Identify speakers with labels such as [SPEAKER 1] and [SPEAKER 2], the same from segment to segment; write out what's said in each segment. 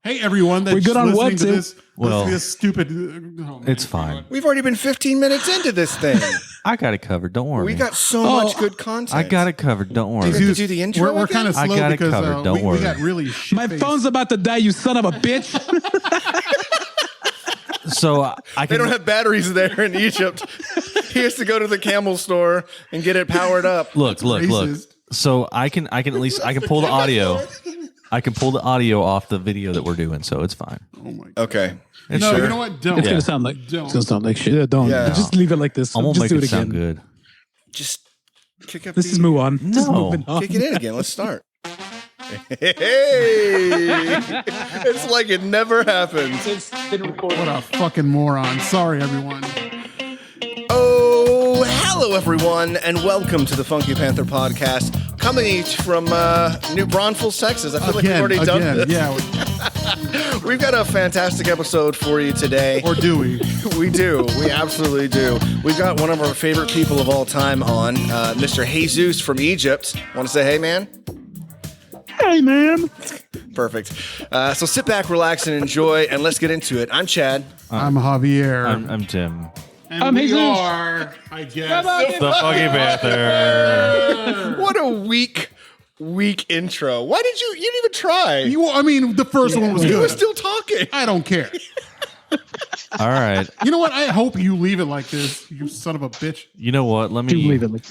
[SPEAKER 1] Hey everyone, that's
[SPEAKER 2] we're good on
[SPEAKER 1] listening to
[SPEAKER 2] what,
[SPEAKER 1] this.
[SPEAKER 3] Well,
[SPEAKER 1] this stupid.
[SPEAKER 3] it's fine.
[SPEAKER 4] We've already been 15 minutes into this thing.
[SPEAKER 3] I got it covered. Don't worry.
[SPEAKER 4] We got so much good content.
[SPEAKER 3] I got it covered. Don't worry.
[SPEAKER 4] Do you have to do the intro?
[SPEAKER 1] We're kind of slow
[SPEAKER 3] I got it
[SPEAKER 1] because
[SPEAKER 3] covered. Don't
[SPEAKER 1] we
[SPEAKER 3] worry.
[SPEAKER 1] got really shit.
[SPEAKER 2] My phone's about to die, you son of a bitch.
[SPEAKER 3] So I
[SPEAKER 4] They
[SPEAKER 3] can.
[SPEAKER 4] don't have batteries there in Egypt. He has to go to the camel store and get it powered up.
[SPEAKER 3] Look.
[SPEAKER 1] racist.
[SPEAKER 3] So I can at least pull the audio. I can pull the audio off the video that we're doing, so it's fine.
[SPEAKER 1] Oh my god.
[SPEAKER 4] Okay.
[SPEAKER 3] It's
[SPEAKER 1] No,
[SPEAKER 3] sure.
[SPEAKER 1] you know what? Don't.
[SPEAKER 2] It's gonna sound like shit. Yeah, don't.
[SPEAKER 4] Yeah.
[SPEAKER 2] Just leave it like this.
[SPEAKER 3] I won't
[SPEAKER 2] Just
[SPEAKER 3] make
[SPEAKER 2] do
[SPEAKER 3] it
[SPEAKER 2] it again.
[SPEAKER 3] sound good.
[SPEAKER 4] Just kick up
[SPEAKER 2] Let's just move on. Just
[SPEAKER 3] No.
[SPEAKER 2] moving on.
[SPEAKER 4] Kick it in again. Let's start. Hey. It's like it never happened.
[SPEAKER 1] What a fucking moron. Sorry, everyone.
[SPEAKER 4] Oh, hello, everyone, and welcome to the Funky Panther podcast, coming from New Braunfels, Texas. I feel like we've already done this.
[SPEAKER 1] Yeah.
[SPEAKER 4] We've got a fantastic episode for you today.
[SPEAKER 1] Or do we?
[SPEAKER 4] We do. We absolutely do. We've got one of our favorite people of all time on, Mr. Jesus from Egypt. Want to say hey, man?
[SPEAKER 2] Hey, man.
[SPEAKER 4] Perfect. So sit back, relax, and enjoy, and let's get into it. I'm Chad.
[SPEAKER 1] I'm Javier.
[SPEAKER 3] I'm Tim.
[SPEAKER 1] and
[SPEAKER 2] I'm
[SPEAKER 1] we
[SPEAKER 2] Jesus.
[SPEAKER 1] are, I guess.
[SPEAKER 3] The Funky Panther.
[SPEAKER 4] What a weak intro. Why did you didn't even try?
[SPEAKER 1] I mean, the first one was
[SPEAKER 4] You were
[SPEAKER 1] good.
[SPEAKER 4] still talking.
[SPEAKER 1] I don't care.
[SPEAKER 3] All right.
[SPEAKER 1] You know what? I hope you leave it like this, you son of a bitch.
[SPEAKER 3] You know what? Let
[SPEAKER 2] Do
[SPEAKER 3] me.
[SPEAKER 2] leave it like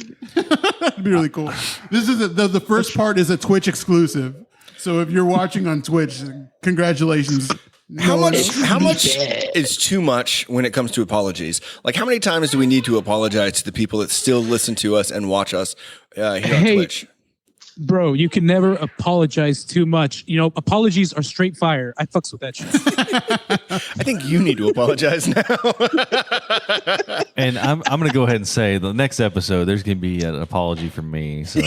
[SPEAKER 1] That'd be really cool. This is the first part is a Twitch exclusive. So if you're watching on Twitch, congratulations.
[SPEAKER 4] How much is too much when it comes to apologies? Like, how many times do we need to apologize to the people that still listen to us and watch us here on Twitch?
[SPEAKER 2] Bro, you can never apologize too much. You know, apologies are straight fire. I fucks with that shit.
[SPEAKER 4] I think you need to apologize now.
[SPEAKER 3] And I'm going to go ahead and say the next episode, there's going to be an apology from me. So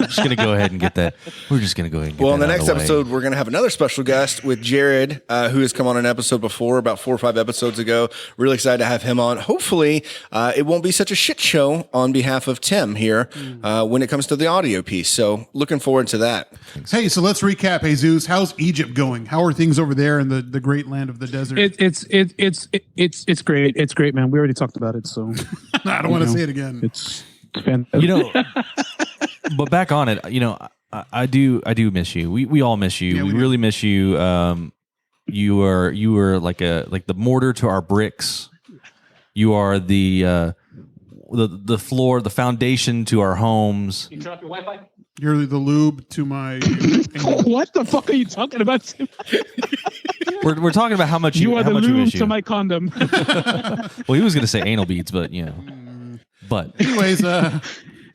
[SPEAKER 3] I'm just going to go ahead and get that. We're just going to go ahead and get
[SPEAKER 4] Well, in
[SPEAKER 3] that
[SPEAKER 4] the
[SPEAKER 3] out
[SPEAKER 4] next
[SPEAKER 3] of the way.
[SPEAKER 4] episode, we're going to have another special guest with Jared, who has come on an episode before, about 4 or 5 episodes ago. Really excited to have him on. Hopefully, it won't be such a shit show on behalf of Tim here when it comes to the audio piece. So looking forward to that.
[SPEAKER 1] Hey, so let's recap, Jesus. How's Egypt going? How are things over there in the great land of the desert?
[SPEAKER 2] It's great. It's great, man. We already talked about it, so
[SPEAKER 1] I don't want to say it again.
[SPEAKER 2] it's fantastic.
[SPEAKER 3] You know, but back on it, you know, I do miss you. We all miss you.
[SPEAKER 1] Yeah,
[SPEAKER 3] we
[SPEAKER 1] we do.
[SPEAKER 3] really miss you. You were like the mortar to our bricks. You are the floor, the foundation to our homes.
[SPEAKER 2] You drop your Wi-Fi?
[SPEAKER 1] You're the lube to my.
[SPEAKER 2] What the fuck are you talking about, Tim?
[SPEAKER 3] We're talking about how much
[SPEAKER 2] You are
[SPEAKER 3] how
[SPEAKER 2] the
[SPEAKER 3] much we
[SPEAKER 2] lube
[SPEAKER 3] miss
[SPEAKER 2] to
[SPEAKER 3] you.
[SPEAKER 2] my condom.
[SPEAKER 3] Well, he was going to say anal beads, but you know, but
[SPEAKER 1] Anyways,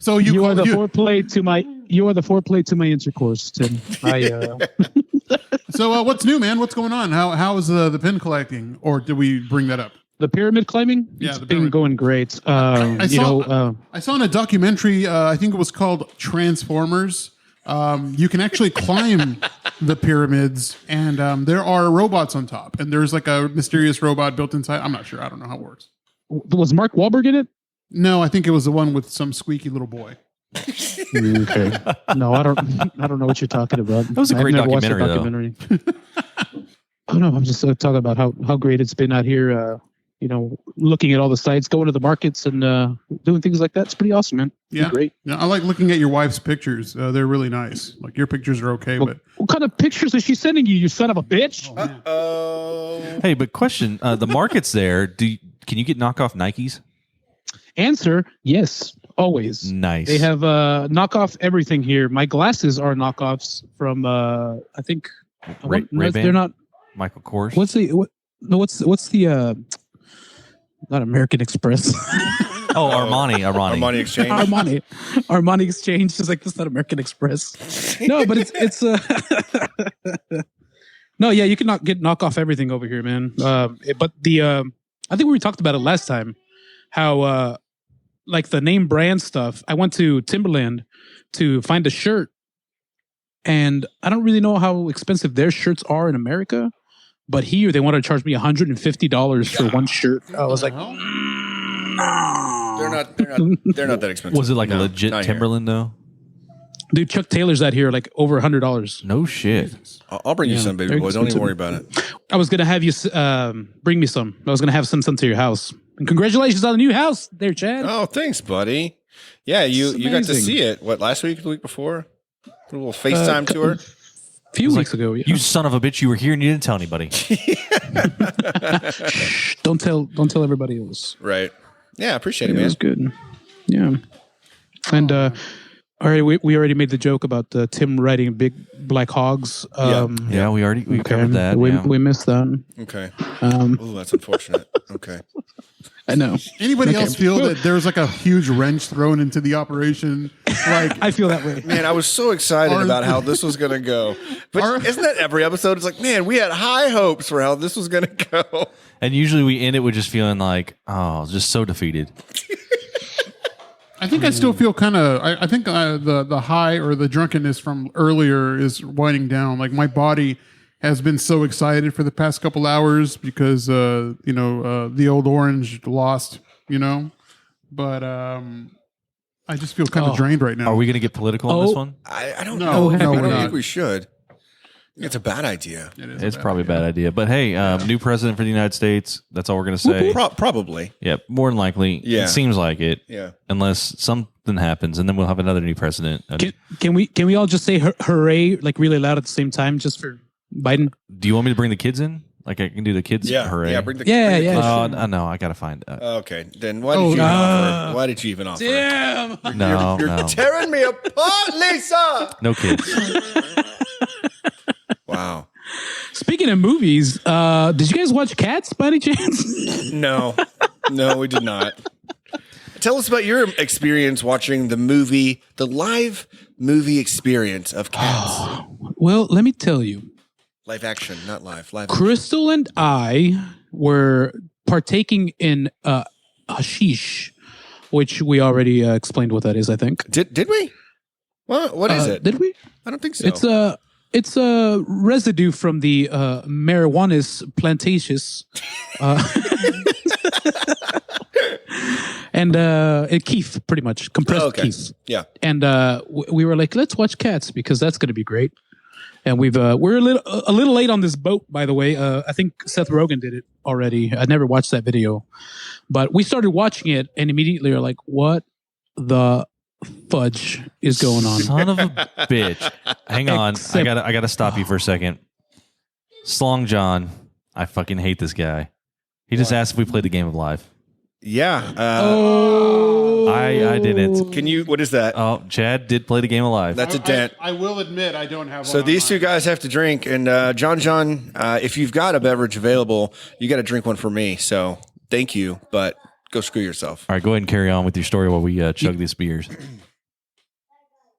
[SPEAKER 1] so
[SPEAKER 2] You are the foreplay to my intercourse, Tim.
[SPEAKER 1] So what's new, man? What's going on? How is the pin collecting, or did we bring that up?
[SPEAKER 2] The pyramid climbing?
[SPEAKER 1] Yeah,
[SPEAKER 2] It's
[SPEAKER 1] the
[SPEAKER 2] been
[SPEAKER 1] pyramid.
[SPEAKER 2] going great.
[SPEAKER 1] I saw in a documentary. I think it was called Transformers. You can actually climb the pyramids, and there are robots on top, and there's like a mysterious robot built inside. I'm not sure. I don't know how it works.
[SPEAKER 2] was Mark Wahlberg in it?
[SPEAKER 1] No, I think it was the one with some squeaky little boy.
[SPEAKER 2] Okay. No, I don't know what you're talking about.
[SPEAKER 3] That was a
[SPEAKER 2] I've
[SPEAKER 3] great
[SPEAKER 2] never watched the
[SPEAKER 3] documentary,
[SPEAKER 2] Oh no, I'm just talking about how great it's been out here. You know, looking at all the sites, going to the markets, and doing things like that. It's pretty awesome, man. It's
[SPEAKER 1] Yeah,
[SPEAKER 2] great.
[SPEAKER 1] Yeah, I like looking at your wife's pictures. They're really nice. Like your pictures are okay, but
[SPEAKER 2] What kind of pictures is she sending you? You son of a bitch!
[SPEAKER 3] hey, but question: the market's there. Can you get knockoff Nikes?
[SPEAKER 2] Answer: yes, always.
[SPEAKER 3] Nice.
[SPEAKER 2] They have knockoff everything here. My glasses are knockoffs from I think
[SPEAKER 3] Ray-Ban?
[SPEAKER 2] they're not.
[SPEAKER 3] Michael Kors.
[SPEAKER 2] What's the not American Express.
[SPEAKER 3] Oh, Armani.
[SPEAKER 4] Armani Exchange.
[SPEAKER 2] Armani Exchange is like, that's not American Express. No, but it's no, yeah, you can knock off everything over here, man. But I think we talked about it last time, how like the name brand stuff. I went to Timberland to find a shirt, and I don't really know how expensive their shirts are in America, but here they want to charge me $150 for one shirt. I was like, no.
[SPEAKER 4] They're not that expensive.
[SPEAKER 3] Was it like a
[SPEAKER 4] No,
[SPEAKER 3] legit
[SPEAKER 4] not here.
[SPEAKER 3] Timberland though?
[SPEAKER 2] Dude, Chuck Taylor's out here like over $100.
[SPEAKER 3] No shit.
[SPEAKER 4] I'll bring you some, baby
[SPEAKER 2] very
[SPEAKER 4] boy. Don't even
[SPEAKER 2] expensive.
[SPEAKER 4] worry about it.
[SPEAKER 2] I was gonna have you bring me some. I was gonna have some to your house. And congratulations on the new house, there, Chad.
[SPEAKER 4] Oh, thanks, buddy. Yeah, you got to
[SPEAKER 2] amazing.
[SPEAKER 4] see it. What, last week, the week before? A little FaceTime tour.
[SPEAKER 2] A few weeks ago. Yeah.
[SPEAKER 3] You son of a bitch! You were here and you didn't tell anybody.
[SPEAKER 2] Shh, don't tell everybody else.
[SPEAKER 4] Right. Yeah, appreciate it,
[SPEAKER 2] It
[SPEAKER 4] man.
[SPEAKER 2] was good. Yeah. And we already made the joke about Tim riding big black hogs.
[SPEAKER 3] Yeah, we covered that.
[SPEAKER 2] We missed that.
[SPEAKER 4] Okay. Oh, that's unfortunate. Okay.
[SPEAKER 2] I know.
[SPEAKER 1] Anybody else feel that there's like a huge wrench thrown into the operation? Like,
[SPEAKER 2] I feel that way.
[SPEAKER 4] Man, I was so excited about how this was going to go. But isn't that every episode? It's like, man, we had high hopes for how this was going to go.
[SPEAKER 3] And usually we end it with just feeling like, oh, just so defeated.
[SPEAKER 1] I think I still feel kind of. I think the high or the drunkenness from earlier is winding down. Like my body has been so excited for the past couple hours because the old orange lost. But I just feel kind of drained right now.
[SPEAKER 3] Are we going to get political on this one?
[SPEAKER 4] I don't
[SPEAKER 1] No,
[SPEAKER 4] know.
[SPEAKER 1] no,
[SPEAKER 4] I
[SPEAKER 1] we're
[SPEAKER 4] don't
[SPEAKER 1] not.
[SPEAKER 4] think we should. It's a bad idea.
[SPEAKER 3] It's probably a bad idea. But hey, new president for the United States. That's all we're going to say.
[SPEAKER 4] Probably.
[SPEAKER 3] Yeah, more than likely.
[SPEAKER 4] Yeah.
[SPEAKER 3] It seems like it.
[SPEAKER 4] Yeah.
[SPEAKER 3] Unless something happens, and then we'll have another new president.
[SPEAKER 2] Can we all just say hooray like really loud at the same time just for Biden?
[SPEAKER 3] Do you want me to bring the kids in? Like I can do the kids
[SPEAKER 4] Yeah.
[SPEAKER 3] hooray.
[SPEAKER 4] Yeah. Bring the
[SPEAKER 3] Oh, no, I got to find.
[SPEAKER 4] Okay. Then why did you even offer? Why did you even offer?
[SPEAKER 2] Damn.
[SPEAKER 4] You're tearing me apart, Lisa.
[SPEAKER 3] No kids.
[SPEAKER 4] Wow.
[SPEAKER 2] Speaking of movies, did you guys watch Cats by any chance?
[SPEAKER 4] No, we did not. Tell us about your experience watching the live movie experience of Cats.
[SPEAKER 2] Well, let me tell you.
[SPEAKER 4] Live action, not live. Live.
[SPEAKER 2] Crystal and I were partaking in hashish, which we already explained what that is, I think.
[SPEAKER 4] Did we? What is it?
[SPEAKER 2] Did we?
[SPEAKER 4] I don't think so.
[SPEAKER 2] It's a residue from the marijuanas plantations, and keef, pretty much compressed keef.
[SPEAKER 4] Yeah.
[SPEAKER 2] And we were like, let's watch Cats because that's going to be great. And we're a little late on this boat, by the way. I think Seth Rogen did it already. I never watched that video, but we started watching it and immediately are like, what the fudge is going on?
[SPEAKER 3] Son of a bitch. Hang on. I gotta stop you for a second. Slong John, I fucking hate this guy. He just asked if we played the game of life.
[SPEAKER 4] Yeah.
[SPEAKER 3] I didn't.
[SPEAKER 4] Can you? What is that?
[SPEAKER 3] Oh, Chad did play the game of life.
[SPEAKER 4] That's a dent.
[SPEAKER 1] I will admit I don't have.
[SPEAKER 4] So
[SPEAKER 1] one
[SPEAKER 4] these
[SPEAKER 1] on
[SPEAKER 4] two guys have to drink, and John, if you've got a beverage available, you got to drink one for me. So thank you, but go screw yourself.
[SPEAKER 3] All right, go ahead and carry on with your story while we chug these beers.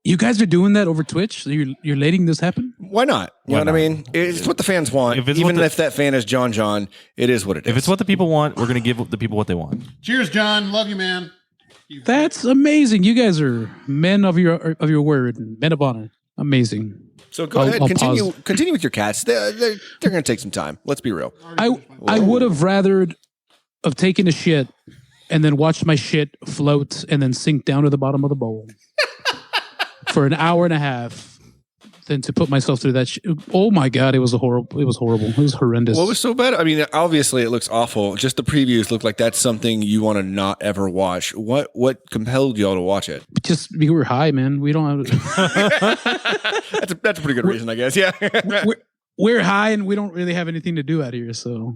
[SPEAKER 2] You guys are doing that over Twitch? You're letting this happen?
[SPEAKER 4] Why not? You know what I mean? It's what the fans want. Even if that fan is John, it is what it is.
[SPEAKER 3] If it's what the people want, we're going to give the people what they want.
[SPEAKER 1] Cheers, John. Love you, man.
[SPEAKER 2] That's amazing. You guys are men of your word, men of honor. Amazing.
[SPEAKER 4] So go ahead, continue with your Cats. They're going to take some time. Let's be real.
[SPEAKER 2] I would have rather have taken a shit and then watched my shit float and then sink down to the bottom of the bowl for an hour and a half than to put myself through that. Oh my God, it was horrible. It was horrendous.
[SPEAKER 4] What was so bad? I mean, obviously it looks awful. Just the previews look like that's something you want to not ever watch. What compelled y'all to watch it?
[SPEAKER 2] Just we were high, man. We don't have.
[SPEAKER 4] That's a pretty good reason, I guess. Yeah.
[SPEAKER 2] we're high and we don't really have anything to do out here, so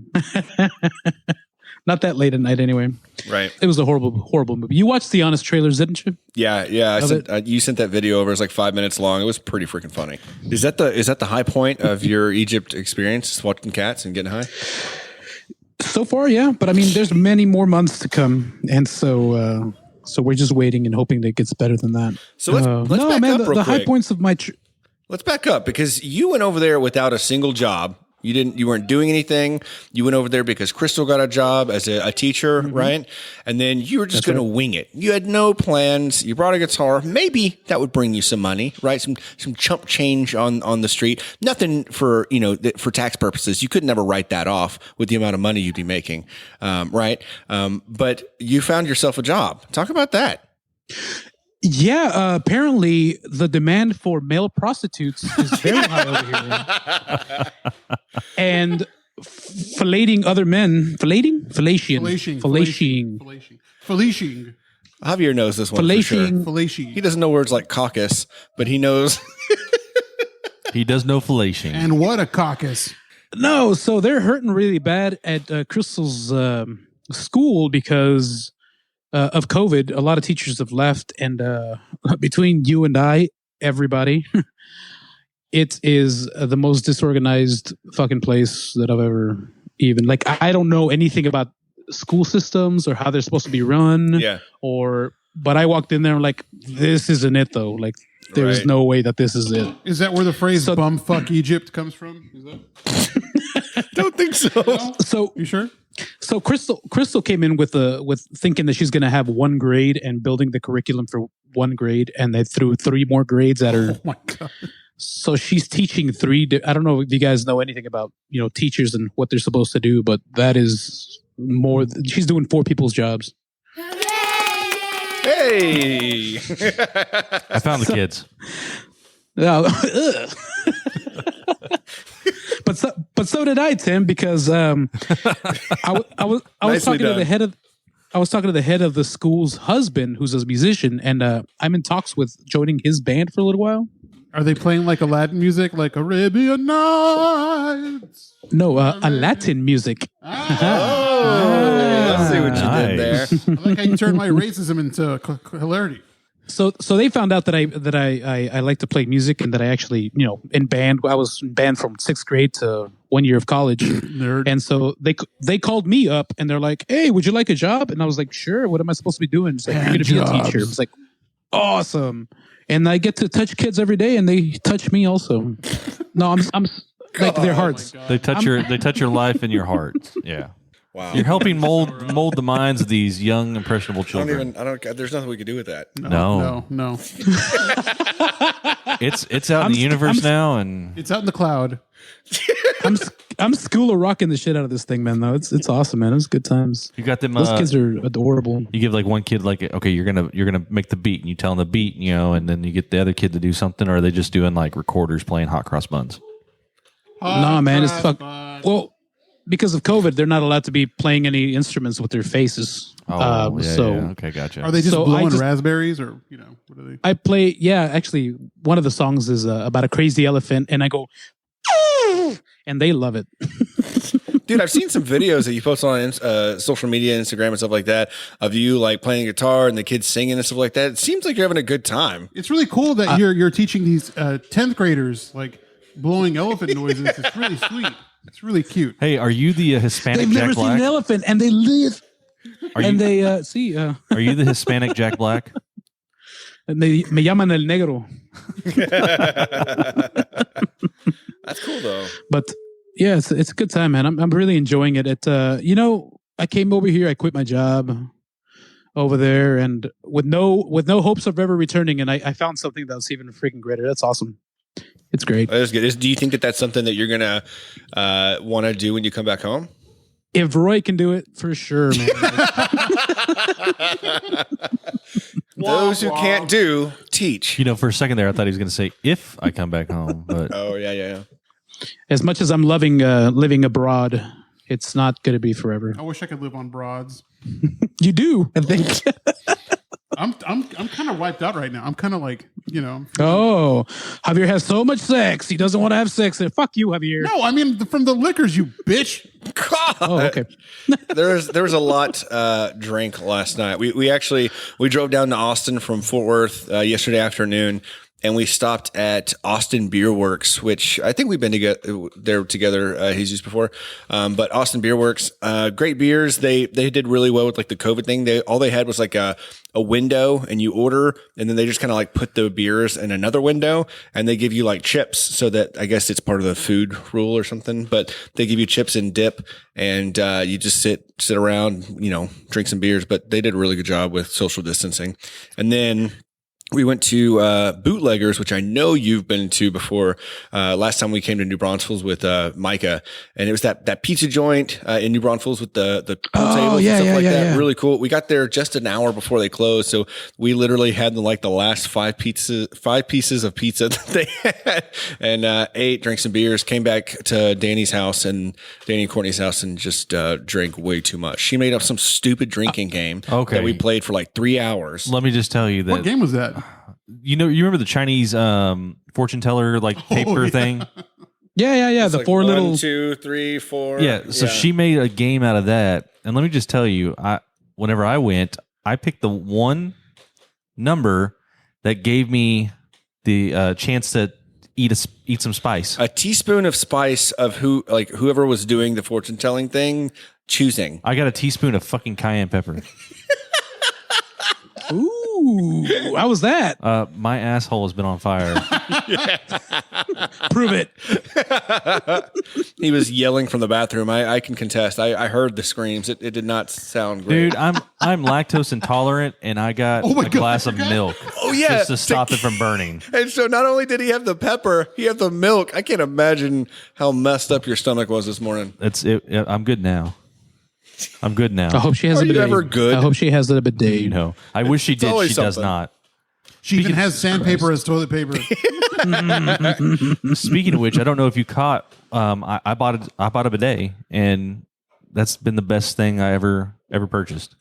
[SPEAKER 2] not that late at night anyway.
[SPEAKER 4] Right.
[SPEAKER 2] It was a horrible movie. You watched the Honest trailers, didn't you?
[SPEAKER 4] Yeah. You sent that video over. It's like 5 minutes long. It was pretty freaking funny. Is that the high point of your Egypt experience, watching Cats and getting high?
[SPEAKER 2] So far, yeah. But I mean, there's many more months to come, and so we're just waiting and hoping that it gets better than that.
[SPEAKER 4] So let's back up real
[SPEAKER 2] the high
[SPEAKER 4] quick.
[SPEAKER 2] points of my.
[SPEAKER 4] Let's back up because you went over there without a single job. You weren't doing anything. You went over there because Crystal got a job as a teacher, right? And then you were just going to wing it. You had no plans. You brought a guitar. Maybe that would bring you some money, right? Some chump change on the street. Nothing for tax purposes. You could never write that off with the amount of money you'd be making, right? But you found yourself a job. Talk about that.
[SPEAKER 2] Yeah, apparently the demand for male prostitutes is very high over here. And filleting other men, fellation.
[SPEAKER 4] Javier knows this one for sure.
[SPEAKER 1] Fellation.
[SPEAKER 4] He doesn't know words like caucus, but he knows.
[SPEAKER 3] He does know fellation.
[SPEAKER 1] And what a caucus.
[SPEAKER 2] No, so they're hurting really bad at Crystal's school because of COVID. A lot of teachers have left, and between you and I, everybody, it is the most disorganized fucking place that I've ever even. Like, I don't know anything about school systems or how they're supposed to be run.
[SPEAKER 4] Yeah.
[SPEAKER 2] But I walked in there and like, this isn't it though. Like, there's no way that this is it.
[SPEAKER 1] Is that where the phrase "bumfuck Egypt" comes from? Is that?
[SPEAKER 4] Don't think so.
[SPEAKER 1] No?
[SPEAKER 2] So
[SPEAKER 1] You sure?
[SPEAKER 2] So Crystal came in with thinking that she's going to have one grade and building the curriculum for one grade, and they threw 3 more grades at her.
[SPEAKER 1] Oh my God.
[SPEAKER 2] So she's teaching 3. I don't know if you guys know anything about teachers and what they're supposed to do, but that is more. She's doing 4 people's jobs.
[SPEAKER 4] Hey,
[SPEAKER 3] I found the kids.
[SPEAKER 2] But so did I, Tim, because I was talking to the head of. I was talking to the head of the school's husband, who's a musician, and I'm in talks with joining his band for a little while.
[SPEAKER 1] Are they playing like Aladdin music, like Arabian Nights?
[SPEAKER 2] No, a Latin music.
[SPEAKER 4] Let's see what you did there.
[SPEAKER 1] I like how you turned my racism into hilarity.
[SPEAKER 2] So they found out that I like to play music and that I actually, in band. I was in band from 6th grade to 1 year of college.
[SPEAKER 1] Nerd.
[SPEAKER 2] And so they called me up and they're like, "Hey, would you like a job?" And I was like, "Sure. What am I supposed to be doing?" It's like, "You're going to be a teacher." It's like, awesome. And I get to touch kids every day, and they touch me also. No, I'm like their hearts.
[SPEAKER 3] They touch your life and your heart. Yeah.
[SPEAKER 4] Wow.
[SPEAKER 3] You're helping mold the minds of these young, impressionable children.
[SPEAKER 4] There's nothing we can do with that.
[SPEAKER 1] No.
[SPEAKER 3] It's out in the universe now, and
[SPEAKER 1] It's out in the cloud.
[SPEAKER 2] I'm school of rocking the shit out of this thing, man. Though it's awesome, man. It's good times.
[SPEAKER 3] you got them.
[SPEAKER 2] Those kids are adorable.
[SPEAKER 3] You give like one kid like, okay, you're gonna make the beat, and you tell them the beat, and then you get the other kid to do something, or are they just doing like recorders playing hot cross buns?
[SPEAKER 2] Nah, man, it's fuck. Well, because of COVID, they're not allowed to be playing any instruments with their faces.
[SPEAKER 3] Okay, gotcha.
[SPEAKER 1] Are they just
[SPEAKER 2] So
[SPEAKER 1] blowing raspberries, or what are they?
[SPEAKER 2] I play. Yeah, actually, one of the songs is about a crazy elephant, and I go, and they love it.
[SPEAKER 4] Dude, I've seen some videos that you post on social media, Instagram and stuff like that, of you like playing guitar and the kids singing and stuff like that. It seems like you're having a good time.
[SPEAKER 1] It's really cool that you're teaching these 10th graders like blowing elephant noises. It's really sweet. It's really cute.
[SPEAKER 3] Hey, are you the Hispanic
[SPEAKER 2] They've
[SPEAKER 3] Jack
[SPEAKER 2] never
[SPEAKER 3] Black?
[SPEAKER 2] seen an elephant, and they live.
[SPEAKER 3] Are
[SPEAKER 2] And
[SPEAKER 3] you,
[SPEAKER 2] they see.
[SPEAKER 3] are you the Hispanic Jack Black?
[SPEAKER 2] And they me llaman el negro.
[SPEAKER 4] That's cool though.
[SPEAKER 2] But yeah, it's a good time, man. I'm really enjoying it. I came over here. I quit my job over there, and with no hopes of ever returning. And I found something that's even freaking greater. That's awesome. It's great.
[SPEAKER 4] That's good. Do you think that that's something that you're gonna want to do when you come back home?
[SPEAKER 2] If Roy can do it, for sure, man.
[SPEAKER 4] Those who can't do, teach.
[SPEAKER 3] For a second there, I thought he was going to say, if I come back home. But
[SPEAKER 4] Oh, yeah.
[SPEAKER 2] As much as I'm loving living abroad, it's not going to be forever.
[SPEAKER 1] I wish I could live on Broads.
[SPEAKER 2] You do, I think.
[SPEAKER 1] I'm kind of wiped out right now. I'm kind of like,
[SPEAKER 2] Oh, Javier has so much sex. He doesn't want to have sex. Fuck you, Javier.
[SPEAKER 1] No, I mean from the liquors, you bitch.
[SPEAKER 4] God.
[SPEAKER 2] Oh, okay.
[SPEAKER 4] there was a lot drank last night. We drove down to Austin from Fort Worth yesterday afternoon, and we stopped at Austin Beer Works, which I think we've been there together, Jesus, before. But Austin Beer Works, great beers. They did really well with like the COVID thing. All they had was like a window, and you order, and then they just kind of like put the beers in another window, and they give you like chips, so that I guess it's part of the food rule or something. But they give you chips and dip, and you just sit around, drink some beers. But they did a really good job with social distancing, and then we went to Bootleggers, which I know you've been to before. Last time we came to New Braunfels with Micah, and it was that pizza joint in New Braunfels with the pool tables and stuff like that. Yeah. Really cool. We got there just an hour before they closed, so we literally had the last five pieces of pizza that they had, and ate, drank some beers, came back to Danny and Courtney's house, and just drank way too much. She made up some stupid drinking game that we played for like 3 hours.
[SPEAKER 3] Let me just tell you that.
[SPEAKER 1] What game was that?
[SPEAKER 3] You remember the Chinese fortune teller paper thing?
[SPEAKER 2] Yeah.
[SPEAKER 4] It's
[SPEAKER 2] the
[SPEAKER 4] like
[SPEAKER 2] 4 little
[SPEAKER 4] 1, 2, 3, 4.
[SPEAKER 3] Yeah. So she made a game out of that, and let me just tell you, whenever I went, I picked the one number that gave me the chance to eat some spice.
[SPEAKER 4] A teaspoon of spice of whoever was doing the fortune telling thing choosing.
[SPEAKER 3] I got a teaspoon of fucking cayenne pepper.
[SPEAKER 2] Ooh, how was that?
[SPEAKER 3] My asshole has been on fire.
[SPEAKER 2] Prove it.
[SPEAKER 4] He was yelling from the bathroom. I can contest. I heard the screams. It did not sound great.
[SPEAKER 3] Dude, I'm lactose intolerant, and I got a glass of milk.
[SPEAKER 4] Oh yeah,
[SPEAKER 3] just to stop it from burning.
[SPEAKER 4] And so not only did he have the pepper, he had the milk. I can't imagine how messed up your stomach was this morning.
[SPEAKER 3] I'm good now.
[SPEAKER 2] I hope she has
[SPEAKER 4] Are
[SPEAKER 2] a
[SPEAKER 4] you
[SPEAKER 2] bidet.
[SPEAKER 4] ever good?
[SPEAKER 2] I hope she has a bidet.
[SPEAKER 3] No, I wish she did. She does not.
[SPEAKER 1] She even has sandpaper as toilet paper.
[SPEAKER 3] Speaking of which, I don't know if you caught. I bought a bidet, and that's been the best thing I ever purchased.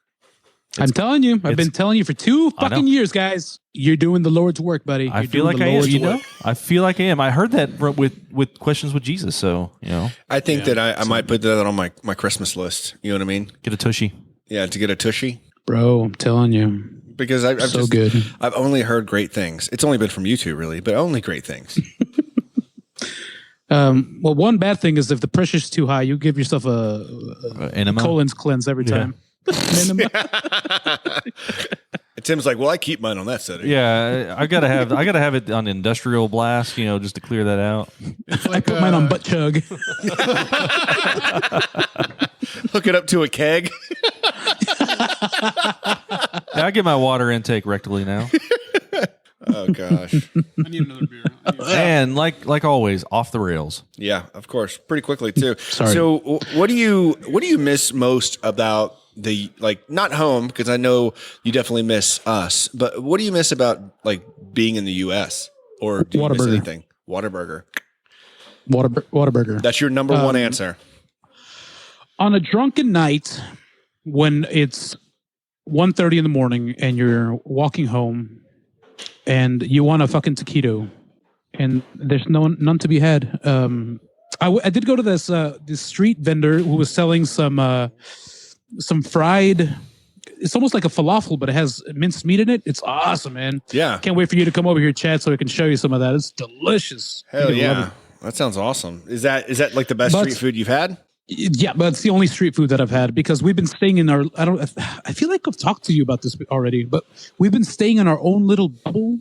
[SPEAKER 2] I'm telling you, I've been telling you for 2 fucking years, guys. You're doing the Lord's work, buddy.
[SPEAKER 3] I feel like I am. I feel like I am. I heard that with Questions with Jesus. So
[SPEAKER 4] I think that I might put that on my Christmas list. You know what I mean?
[SPEAKER 3] Get a tushy.
[SPEAKER 4] Yeah, to get a tushy.
[SPEAKER 2] Bro, I'm telling you.
[SPEAKER 4] Because I've
[SPEAKER 2] so good.
[SPEAKER 4] I've only heard great things. It's only been from you two, really, but only great things.
[SPEAKER 2] Well, one bad thing is if the pressure's too high, you give yourself a colon's cleanse every time.
[SPEAKER 4] And Tim's like, well, I keep mine on that setting.
[SPEAKER 3] Yeah, I gotta have it on industrial blast, just to clear that out.
[SPEAKER 2] I put mine on butt chug.
[SPEAKER 4] Hook it up to a keg.
[SPEAKER 3] Yeah, I get my water intake rectally now.
[SPEAKER 4] Oh gosh.
[SPEAKER 1] I need another beer.
[SPEAKER 3] And like always, off the rails.
[SPEAKER 4] Yeah, of course. Pretty quickly too.
[SPEAKER 2] Sorry.
[SPEAKER 4] So what do you miss most about the, not home, because I know you definitely miss us, but what do you miss about being in the US? Or do you miss anything? Whataburger.
[SPEAKER 2] Whataburger.
[SPEAKER 4] That's your number one answer.
[SPEAKER 2] On a drunken night when it's 1:30 in the morning and you're walking home and you want a fucking taquito and there's none to be had. I did go to this street vendor who was selling some fried. It's almost like a falafel, but it has minced meat in it. It's awesome, man.
[SPEAKER 4] Yeah.
[SPEAKER 2] Can't wait for you to come over here, Chad, so I can show you some of that. It's delicious.
[SPEAKER 4] Hell yeah. That sounds awesome. Is that like the best street food you've had?
[SPEAKER 2] Yeah, but it's the only street food that I've had because we've been staying in I feel like I've talked to you about this already, but we've been staying in our own little bubble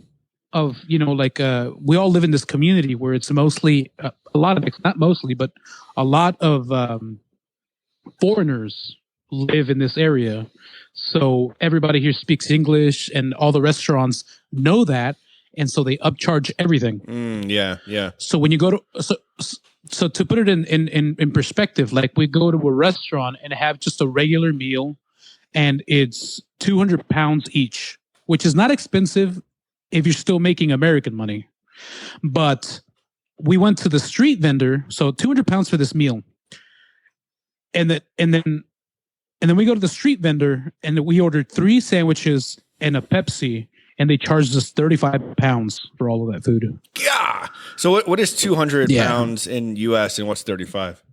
[SPEAKER 2] of, we all live in this community where it's mostly a lot of foreigners live in this area. So everybody here speaks English and all the restaurants know that. And so they upcharge everything.
[SPEAKER 4] Yeah.
[SPEAKER 2] So when you go to, so to put it in perspective, we go to a restaurant and have just a regular meal and it's 200 pounds each, which is not expensive if you're still making American money. But we went to the street vendor, so 200 pounds for this meal. And then we go to the street vendor and we ordered 3 sandwiches and a Pepsi, and they charged us 35 pounds for all of that food.
[SPEAKER 4] Yeah. So what is 200 pounds in US and what's 35?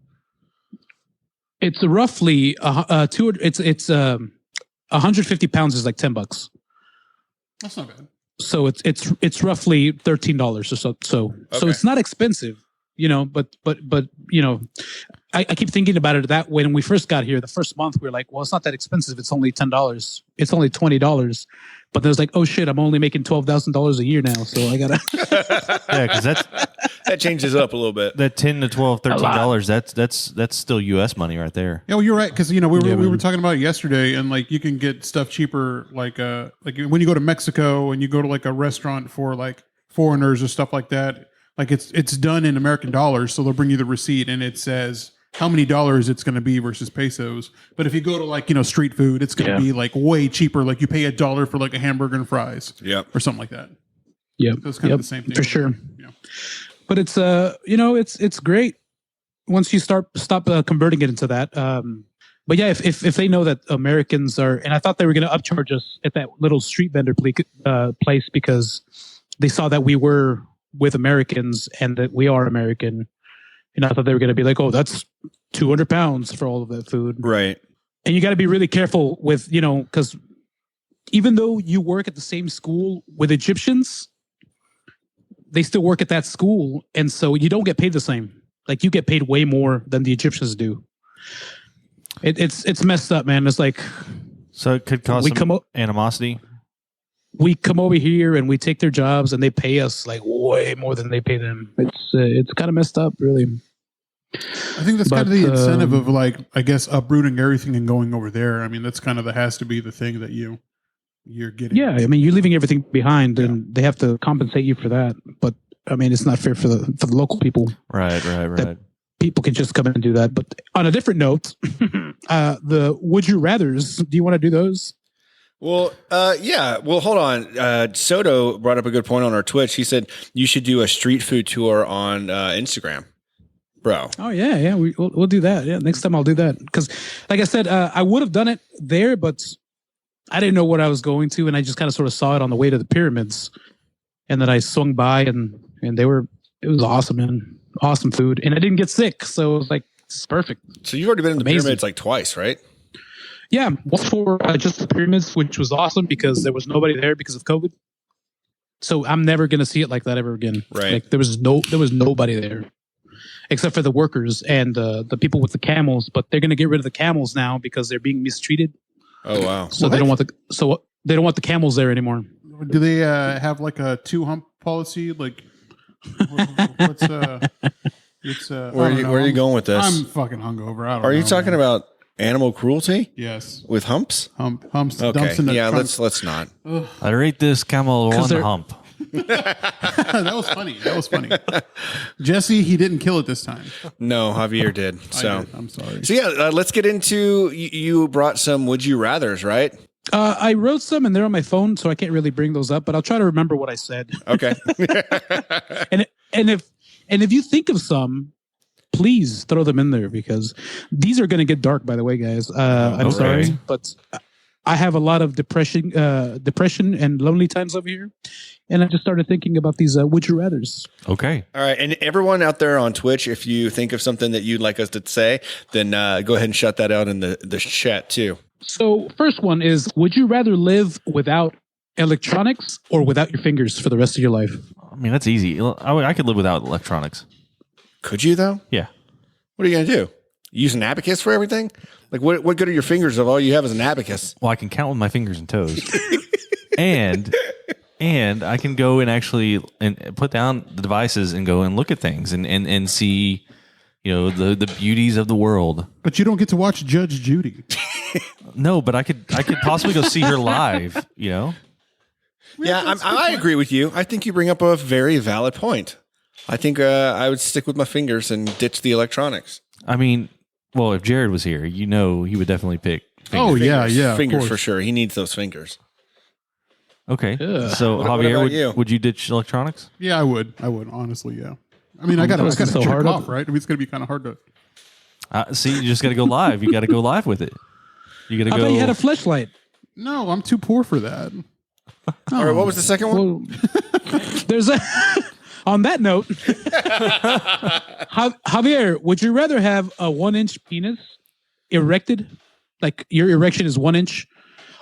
[SPEAKER 2] It's roughly 200. It's 150 pounds is like $10.
[SPEAKER 1] That's not bad.
[SPEAKER 2] So it's roughly $13 or so. So it's not expensive, but I keep thinking about it that when we first got here, the first month, we were like, well, it's not that expensive. It's only $10. It's only $20. But there's oh shit, I'm only making $12,000 a year now. So I gotta.
[SPEAKER 3] Yeah, because
[SPEAKER 4] that changes it up a little bit.
[SPEAKER 3] That $10 to $12, $13. That's still U.S. money right there.
[SPEAKER 1] Yeah, well, you're right because we were talking about it yesterday, and like you can get stuff cheaper, like when you go to Mexico and you go to like a restaurant for like foreigners or stuff like that. Like it's done in American dollars, so they'll bring you the receipt and it says how many dollars it's going to be versus pesos. But if you go to like street food, it's going to be like way cheaper. Like you pay $1 for like a hamburger and fries, or something like that.
[SPEAKER 2] Yeah,
[SPEAKER 1] so it's kind of the same thing
[SPEAKER 2] for sure.
[SPEAKER 1] Yeah.
[SPEAKER 2] But it's it's great once you stop converting it into that. But yeah, if they know that Americans are, and I thought they were going to upcharge us at that little street vendor place because they saw that we were with Americans and that we are American. And I thought they were going to be like, oh, that's 200 pounds for all of that food.
[SPEAKER 4] Right.
[SPEAKER 2] And you got to be really careful with, because even though you work at the same school with Egyptians, they still work at that school. And so you don't get paid the same. Like you get paid way more than the Egyptians do. It's messed up, man. It's like,
[SPEAKER 3] so it could cause some animosity.
[SPEAKER 2] We come over here and we take their jobs and they pay us like way more than they pay them. It's kind of messed up, really.
[SPEAKER 1] I think that's kind of the incentive of like, I guess, uprooting everything and going over there. I mean, that's kind of has to be the thing that you're getting.
[SPEAKER 2] Yeah, I mean, you're leaving everything behind and they have to compensate you for that. But I mean, it's not fair for the local people.
[SPEAKER 3] Right.
[SPEAKER 2] People can just come in and do that. But on a different note, the would you rathers, do you want to do those?
[SPEAKER 4] Well, yeah. Well, hold on. Soto brought up a good point on our Twitch. He said you should do a street food tour on Instagram, bro.
[SPEAKER 2] Oh yeah. We'll do that. Yeah, next time I'll do that because, like I said, I would have done it there, but I didn't know what I was going to, and I just kind of sort of saw it on the way to the pyramids, and then I swung by, and it was awesome, man. Awesome food, and I didn't get sick, so it was like it's perfect.
[SPEAKER 4] So you've already been in the pyramids like twice, right?
[SPEAKER 2] Yeah, once for just the pyramids, which was awesome because there was nobody there because of COVID. So I'm never going to see it like that ever again.
[SPEAKER 4] Right.
[SPEAKER 2] Like there was nobody there except for the workers and the people with the camels. But they're going to get rid of the camels now because they're being mistreated.
[SPEAKER 4] Oh wow!
[SPEAKER 2] So they don't want the camels there anymore.
[SPEAKER 1] Do they have like a 2-hump policy? Like what's
[SPEAKER 4] where are you going with this?
[SPEAKER 1] I'm fucking hungover. I don't know.
[SPEAKER 4] Are you talking about animal cruelty?
[SPEAKER 1] Yes.
[SPEAKER 4] With humps?
[SPEAKER 1] Humps.
[SPEAKER 4] Okay.
[SPEAKER 1] Dumps in the
[SPEAKER 4] Yeah,
[SPEAKER 1] trunk.
[SPEAKER 4] let's not.
[SPEAKER 3] I rate this camel one hump.
[SPEAKER 1] That was funny. Jesse, he didn't kill it this time.
[SPEAKER 4] No, Javier did. So
[SPEAKER 1] I'm sorry.
[SPEAKER 4] So yeah, let's get into. You brought some would you rather's, right?
[SPEAKER 2] I wrote some and they're on my phone, so I can't really bring those up. But I'll try to remember what I said.
[SPEAKER 4] Okay.
[SPEAKER 2] and if you think of some, please throw them in there because these are going to get dark. By the way, guys, I'm sorry, but I have a lot of depression and lonely times over here, and I just started thinking about these would you rather's.
[SPEAKER 3] Okay,
[SPEAKER 4] all right, and everyone out there on Twitch, if you think of something that you'd like us to say, then go ahead and shut that out in the chat too.
[SPEAKER 2] So, first one is: would you rather live without electronics or without your fingers for the rest of your life?
[SPEAKER 3] I mean that's easy. I could live without electronics.
[SPEAKER 4] Could you though?
[SPEAKER 3] Yeah.
[SPEAKER 4] What are you gonna do? Use an abacus for everything? Like what good are your fingers if all you have is an abacus?
[SPEAKER 3] Well, I can count with my fingers and toes, and I can go and actually put down the devices and go and look at things and see, the beauties of the world.
[SPEAKER 1] But you don't get to watch Judge Judy.
[SPEAKER 4] No,
[SPEAKER 3] but I could possibly go see her live.
[SPEAKER 4] Yeah, I agree with you. I think you bring up a very valid point. I think I would stick with my fingers and ditch the electronics.
[SPEAKER 3] I mean, well, if Jared was here, he would definitely pick fingers.
[SPEAKER 1] Oh, yeah.
[SPEAKER 4] Fingers for sure. He needs those fingers.
[SPEAKER 3] Okay. So, Javier, would you ditch electronics?
[SPEAKER 1] Yeah, I would. Honestly, yeah. I mean, I got to jerk off, right? I mean, it's going to be kind of hard to...
[SPEAKER 3] see, you just got to go live. You got to go live with it. You got to go...
[SPEAKER 2] I thought you had a fleshlight.
[SPEAKER 1] No, I'm too poor for that.
[SPEAKER 4] All right, what was the second one?
[SPEAKER 2] There's a... On that note, Javier, would you rather have a 1-inch penis erected, like your erection is 1 inch,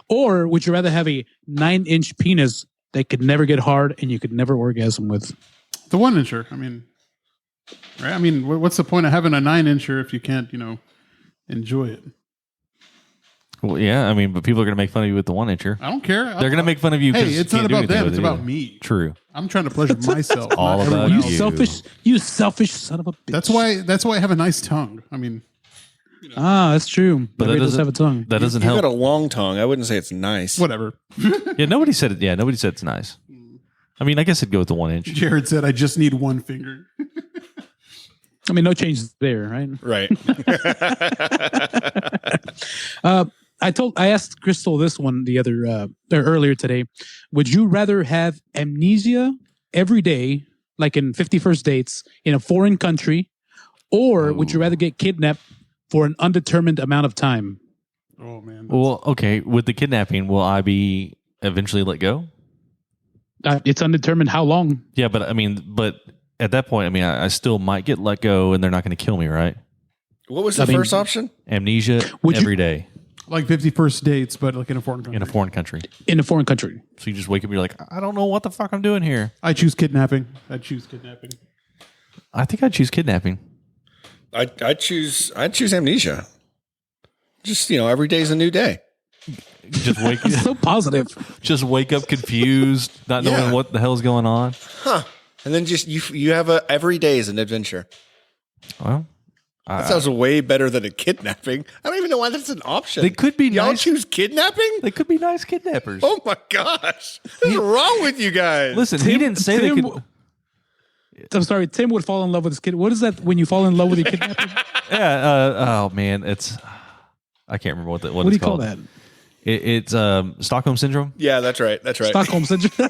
[SPEAKER 2] or would you rather have a 9-inch penis that could never get hard and you could never orgasm with?
[SPEAKER 1] The 1-incher. I mean, right? I mean, what's the point of having a 9-incher if you can't, enjoy it?
[SPEAKER 3] Well, yeah, I mean, but people are going to make fun of you with the 1-incher.
[SPEAKER 1] I don't care.
[SPEAKER 3] They're going to make fun of you.
[SPEAKER 1] Hey,
[SPEAKER 3] 'cause
[SPEAKER 1] it's
[SPEAKER 3] you
[SPEAKER 1] not
[SPEAKER 3] can't do
[SPEAKER 1] about
[SPEAKER 3] anything
[SPEAKER 1] them.
[SPEAKER 3] with
[SPEAKER 1] It's
[SPEAKER 3] it
[SPEAKER 1] about
[SPEAKER 3] either.
[SPEAKER 1] me.
[SPEAKER 3] True.
[SPEAKER 1] I'm trying to pleasure myself.
[SPEAKER 3] All
[SPEAKER 1] not
[SPEAKER 3] about
[SPEAKER 1] everyone
[SPEAKER 2] You
[SPEAKER 1] else.
[SPEAKER 2] you selfish son of a bitch.
[SPEAKER 1] That's why I have a nice tongue. I mean,
[SPEAKER 2] That's true.
[SPEAKER 3] But that
[SPEAKER 2] Everybody does
[SPEAKER 3] doesn't
[SPEAKER 2] have a tongue.
[SPEAKER 3] That doesn't
[SPEAKER 4] You
[SPEAKER 3] help.
[SPEAKER 4] got a long tongue. I wouldn't say it's nice.
[SPEAKER 1] whatever.
[SPEAKER 3] Yeah, nobody said it. Yeah, nobody said it's nice. I mean, I guess it'd go with the 1-inch.
[SPEAKER 1] Jared said, "I just need one finger."
[SPEAKER 2] I mean, no change there, right?
[SPEAKER 4] Right.
[SPEAKER 2] I asked Crystal this one earlier today. Would you rather have amnesia every day, like in 50 First Dates, in a foreign country, or would you rather get kidnapped for an undetermined amount of time?
[SPEAKER 1] Oh man.
[SPEAKER 3] Well, okay. With the kidnapping, will I be eventually let go?
[SPEAKER 2] It's undetermined how long.
[SPEAKER 3] Yeah, but I mean, at that point, I mean, I still might get let go, and they're not going to kill me, right?
[SPEAKER 4] What was the first option?
[SPEAKER 3] Amnesia every day
[SPEAKER 1] Like 50 First Dates, but like in a foreign country.
[SPEAKER 3] in a foreign country.
[SPEAKER 2] In a foreign country.
[SPEAKER 3] So you just wake up, and you're like, I don't know what the fuck I'm doing here.
[SPEAKER 1] I choose kidnapping. I choose kidnapping.
[SPEAKER 3] I think I'd choose kidnapping.
[SPEAKER 4] I'd choose amnesia. Just, every day's a new day.
[SPEAKER 3] Just wake
[SPEAKER 2] So positive.
[SPEAKER 3] just wake up confused, not knowing
[SPEAKER 4] Yeah.
[SPEAKER 3] what the hell's going on.
[SPEAKER 4] Huh. And then just you have every day is an adventure.
[SPEAKER 3] Well,
[SPEAKER 4] That sounds way better than a kidnapping. I don't even know why that's an option.
[SPEAKER 3] they could be
[SPEAKER 4] Y'all
[SPEAKER 3] nice.
[SPEAKER 4] choose kidnapping?
[SPEAKER 3] They could be nice kidnappers.
[SPEAKER 4] Oh my gosh. What's wrong with you guys?
[SPEAKER 3] Listen, he didn't say they could.
[SPEAKER 2] I'm sorry, Tim would fall in love with his kid. What is that when you fall in love with your kidnapper?
[SPEAKER 3] Yeah. Oh man, I can't remember what
[SPEAKER 2] What do you
[SPEAKER 3] it's
[SPEAKER 2] call
[SPEAKER 3] called.
[SPEAKER 2] that?
[SPEAKER 3] It's Stockholm syndrome.
[SPEAKER 4] Yeah, that's right.
[SPEAKER 2] Stockholm syndrome.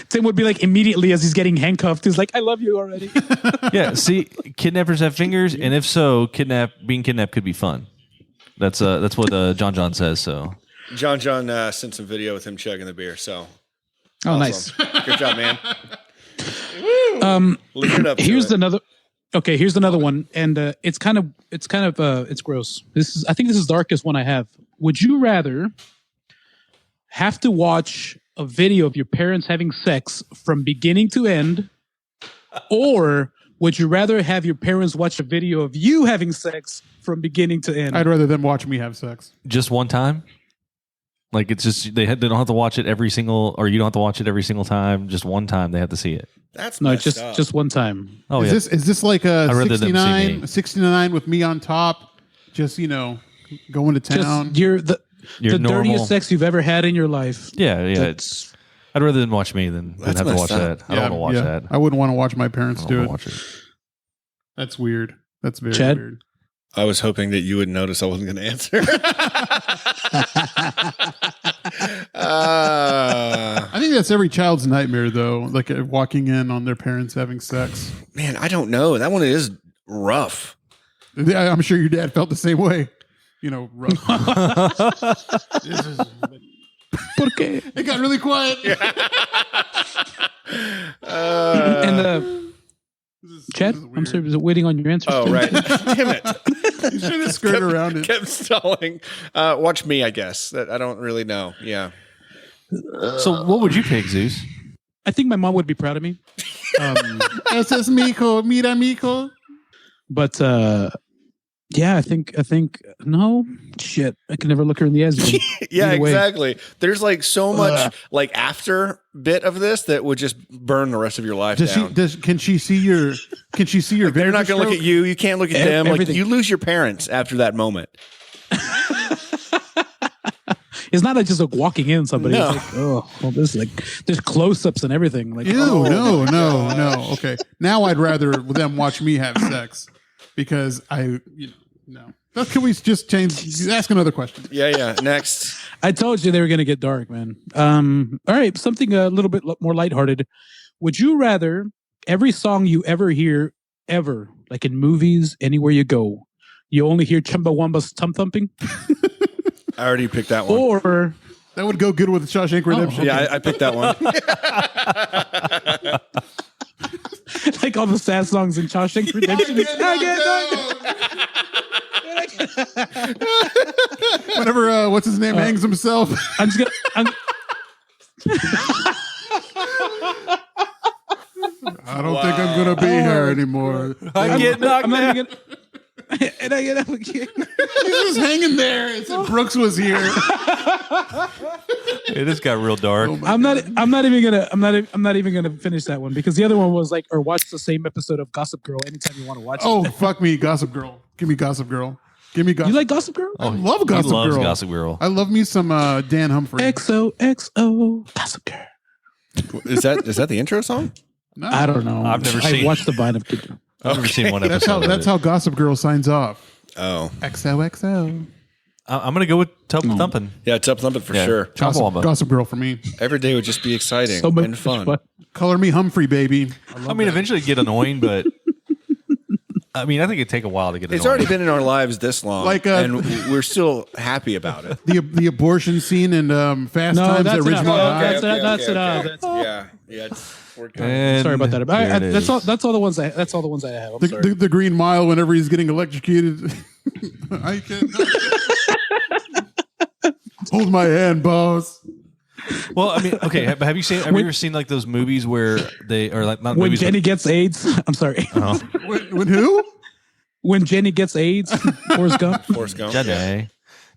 [SPEAKER 2] Tim would be like immediately as he's getting handcuffed, he's like, "I love you already."
[SPEAKER 3] Yeah. See, kidnappers have fingers, and if so, being kidnapped could be fun. That's what John says. So
[SPEAKER 4] John sent some video with him chugging the beer. So
[SPEAKER 2] Oh,
[SPEAKER 4] awesome.
[SPEAKER 2] nice.
[SPEAKER 4] Good job, man. Leave it up. to
[SPEAKER 2] Here's
[SPEAKER 4] it.
[SPEAKER 2] another. Okay, here's another one, and it's gross. I think this is the darkest one I have. Would you rather have to watch a video of your parents having sex from beginning to end, or would you rather have your parents watch a video of you having sex from beginning to end?
[SPEAKER 1] I'd rather them watch me have sex.
[SPEAKER 3] just one time. Like it's just they don't have to watch it every single, or you don't have to watch it every single time. Just one time they have to see it.
[SPEAKER 4] That's
[SPEAKER 2] No,
[SPEAKER 4] messed up.
[SPEAKER 2] just one time.
[SPEAKER 3] Oh yeah.
[SPEAKER 1] Is this like a
[SPEAKER 3] I'd rather them see me.
[SPEAKER 1] 69 with me on top? Just going to town.
[SPEAKER 2] Just the
[SPEAKER 3] normal-
[SPEAKER 2] dirtiest sex you've ever had in your life.
[SPEAKER 3] Yeah.
[SPEAKER 2] That's
[SPEAKER 3] I'd rather them watch me than
[SPEAKER 4] That's
[SPEAKER 3] have to watch
[SPEAKER 4] messed up.
[SPEAKER 3] that. I don't want to watch that.
[SPEAKER 1] I wouldn't want to watch my parents
[SPEAKER 3] I
[SPEAKER 1] do
[SPEAKER 3] don't
[SPEAKER 1] it.
[SPEAKER 3] want to watch it.
[SPEAKER 1] That's weird. That's very
[SPEAKER 2] Chad?
[SPEAKER 1] weird.
[SPEAKER 4] I was hoping that you would notice I wasn't going to answer.
[SPEAKER 1] I think that's every child's nightmare, though. Like walking in on their parents having sex.
[SPEAKER 4] Man, I don't know. That one is rough.
[SPEAKER 1] I'm sure your dad felt the same way. Rough.
[SPEAKER 2] ¿Por qué?
[SPEAKER 1] It got really quiet.
[SPEAKER 2] And Chad, I'm sorry, was waiting on your answer.
[SPEAKER 4] Oh, right. Damn it.
[SPEAKER 1] You should have skirted around it.
[SPEAKER 4] Kept stalling. Watch me, I guess. That I don't really know. Yeah.
[SPEAKER 3] So what would you pick, Zeus?
[SPEAKER 2] I think my mom would be proud of me.
[SPEAKER 1] Ese es mi hijo. Mira, mi hijo.
[SPEAKER 2] But yeah, I think no shit. I can never look her in the eyes again.
[SPEAKER 4] Yeah,
[SPEAKER 2] Either way.
[SPEAKER 4] exactly. There's like so much like after bit of this that would just burn the rest of your life down.
[SPEAKER 1] Can she see your
[SPEAKER 4] They're not going to look at you. You can't look at them. Like
[SPEAKER 2] everything.
[SPEAKER 4] you lose your parents after that moment.
[SPEAKER 2] It's not like just like walking in somebody.
[SPEAKER 4] No.
[SPEAKER 2] It's like, oh, well, there's close-ups and everything. Like,
[SPEAKER 1] Ew,
[SPEAKER 2] oh,
[SPEAKER 1] no. Okay. Now I'd rather them watch me have sex because no. Can we just change? Ask another question.
[SPEAKER 4] Yeah. Next.
[SPEAKER 2] I told you they were going to get dark, man. All right, something a little bit more lighthearted. Would you rather every song you ever hear, ever, like in movies, anywhere you go, you only hear Chumbawamba's thump thumping?
[SPEAKER 4] I already picked that one.
[SPEAKER 2] Or
[SPEAKER 1] That would go good with Shawshank Redemption.
[SPEAKER 4] Yeah, I picked that one.
[SPEAKER 2] like all the sad songs in Shawshank Redemption.
[SPEAKER 1] Whenever what's his name hangs himself.
[SPEAKER 2] I'm just gonna.
[SPEAKER 1] I don't think I'm gonna be here anymore.
[SPEAKER 3] I get knocked
[SPEAKER 2] I'm not
[SPEAKER 3] down.
[SPEAKER 2] even gonna. and I get up again.
[SPEAKER 1] He's just hanging there. It's Brooks was here.
[SPEAKER 3] It just got real dark.
[SPEAKER 2] I'm not even gonna finish that one because the other one was like, or watch the same episode of Gossip Girl anytime you want to watch
[SPEAKER 1] Oh,
[SPEAKER 2] it.
[SPEAKER 1] fuck me, Gossip Girl. Give me Gossip Girl. Give me Gossip.
[SPEAKER 2] You like Gossip Girl?
[SPEAKER 1] I love Gossip
[SPEAKER 3] He loves
[SPEAKER 1] Girl.
[SPEAKER 3] Gossip Girl.
[SPEAKER 1] I love me some Dan Humphrey.
[SPEAKER 2] XOXO Gossip Girl.
[SPEAKER 4] Is that the intro song?
[SPEAKER 1] No.
[SPEAKER 2] I don't know.
[SPEAKER 3] I've never seen-
[SPEAKER 2] I watched the Vine of Kid.
[SPEAKER 3] I've never seen one episode.
[SPEAKER 1] That's how Gossip Girl signs off.
[SPEAKER 4] Oh,
[SPEAKER 1] XOXO.
[SPEAKER 3] I'm gonna go with Tub Thumping.
[SPEAKER 4] yeah, it's up thumping for
[SPEAKER 3] Yeah.
[SPEAKER 4] sure.
[SPEAKER 3] Chumbawamba.
[SPEAKER 1] Gossip Girl for me.
[SPEAKER 4] Every day would just be exciting
[SPEAKER 2] So much
[SPEAKER 4] and fun.
[SPEAKER 1] Color me Humphrey, baby.
[SPEAKER 3] I mean, eventually it'd get annoying, but I mean, I think it'd take a while to get.
[SPEAKER 4] It's
[SPEAKER 3] annoying.
[SPEAKER 4] already been in our lives this long,
[SPEAKER 1] Like,
[SPEAKER 4] and we're still happy about it.
[SPEAKER 1] The abortion scene in Fast
[SPEAKER 2] No,
[SPEAKER 1] Times
[SPEAKER 2] that's
[SPEAKER 1] at Ridgemont
[SPEAKER 2] enough.
[SPEAKER 1] High.
[SPEAKER 2] That's enough.
[SPEAKER 4] Yeah. We're good.
[SPEAKER 3] And
[SPEAKER 2] Sorry about that.
[SPEAKER 3] there it
[SPEAKER 2] That's all.
[SPEAKER 3] is.
[SPEAKER 2] That's all the ones. That's all the ones I have. I'm sorry.
[SPEAKER 1] The Green Mile whenever he's getting electrocuted. I can't. Hold my hand, boss.
[SPEAKER 3] Well, I mean, okay. Have you seen? Have you ever seen like those movies where they are like not
[SPEAKER 2] When
[SPEAKER 3] movies?
[SPEAKER 2] Jenny gets AIDS, I'm sorry.
[SPEAKER 1] When who?
[SPEAKER 2] When Jenny gets AIDS, Forrest Gump.
[SPEAKER 4] Forrest Gump.
[SPEAKER 3] Jenny.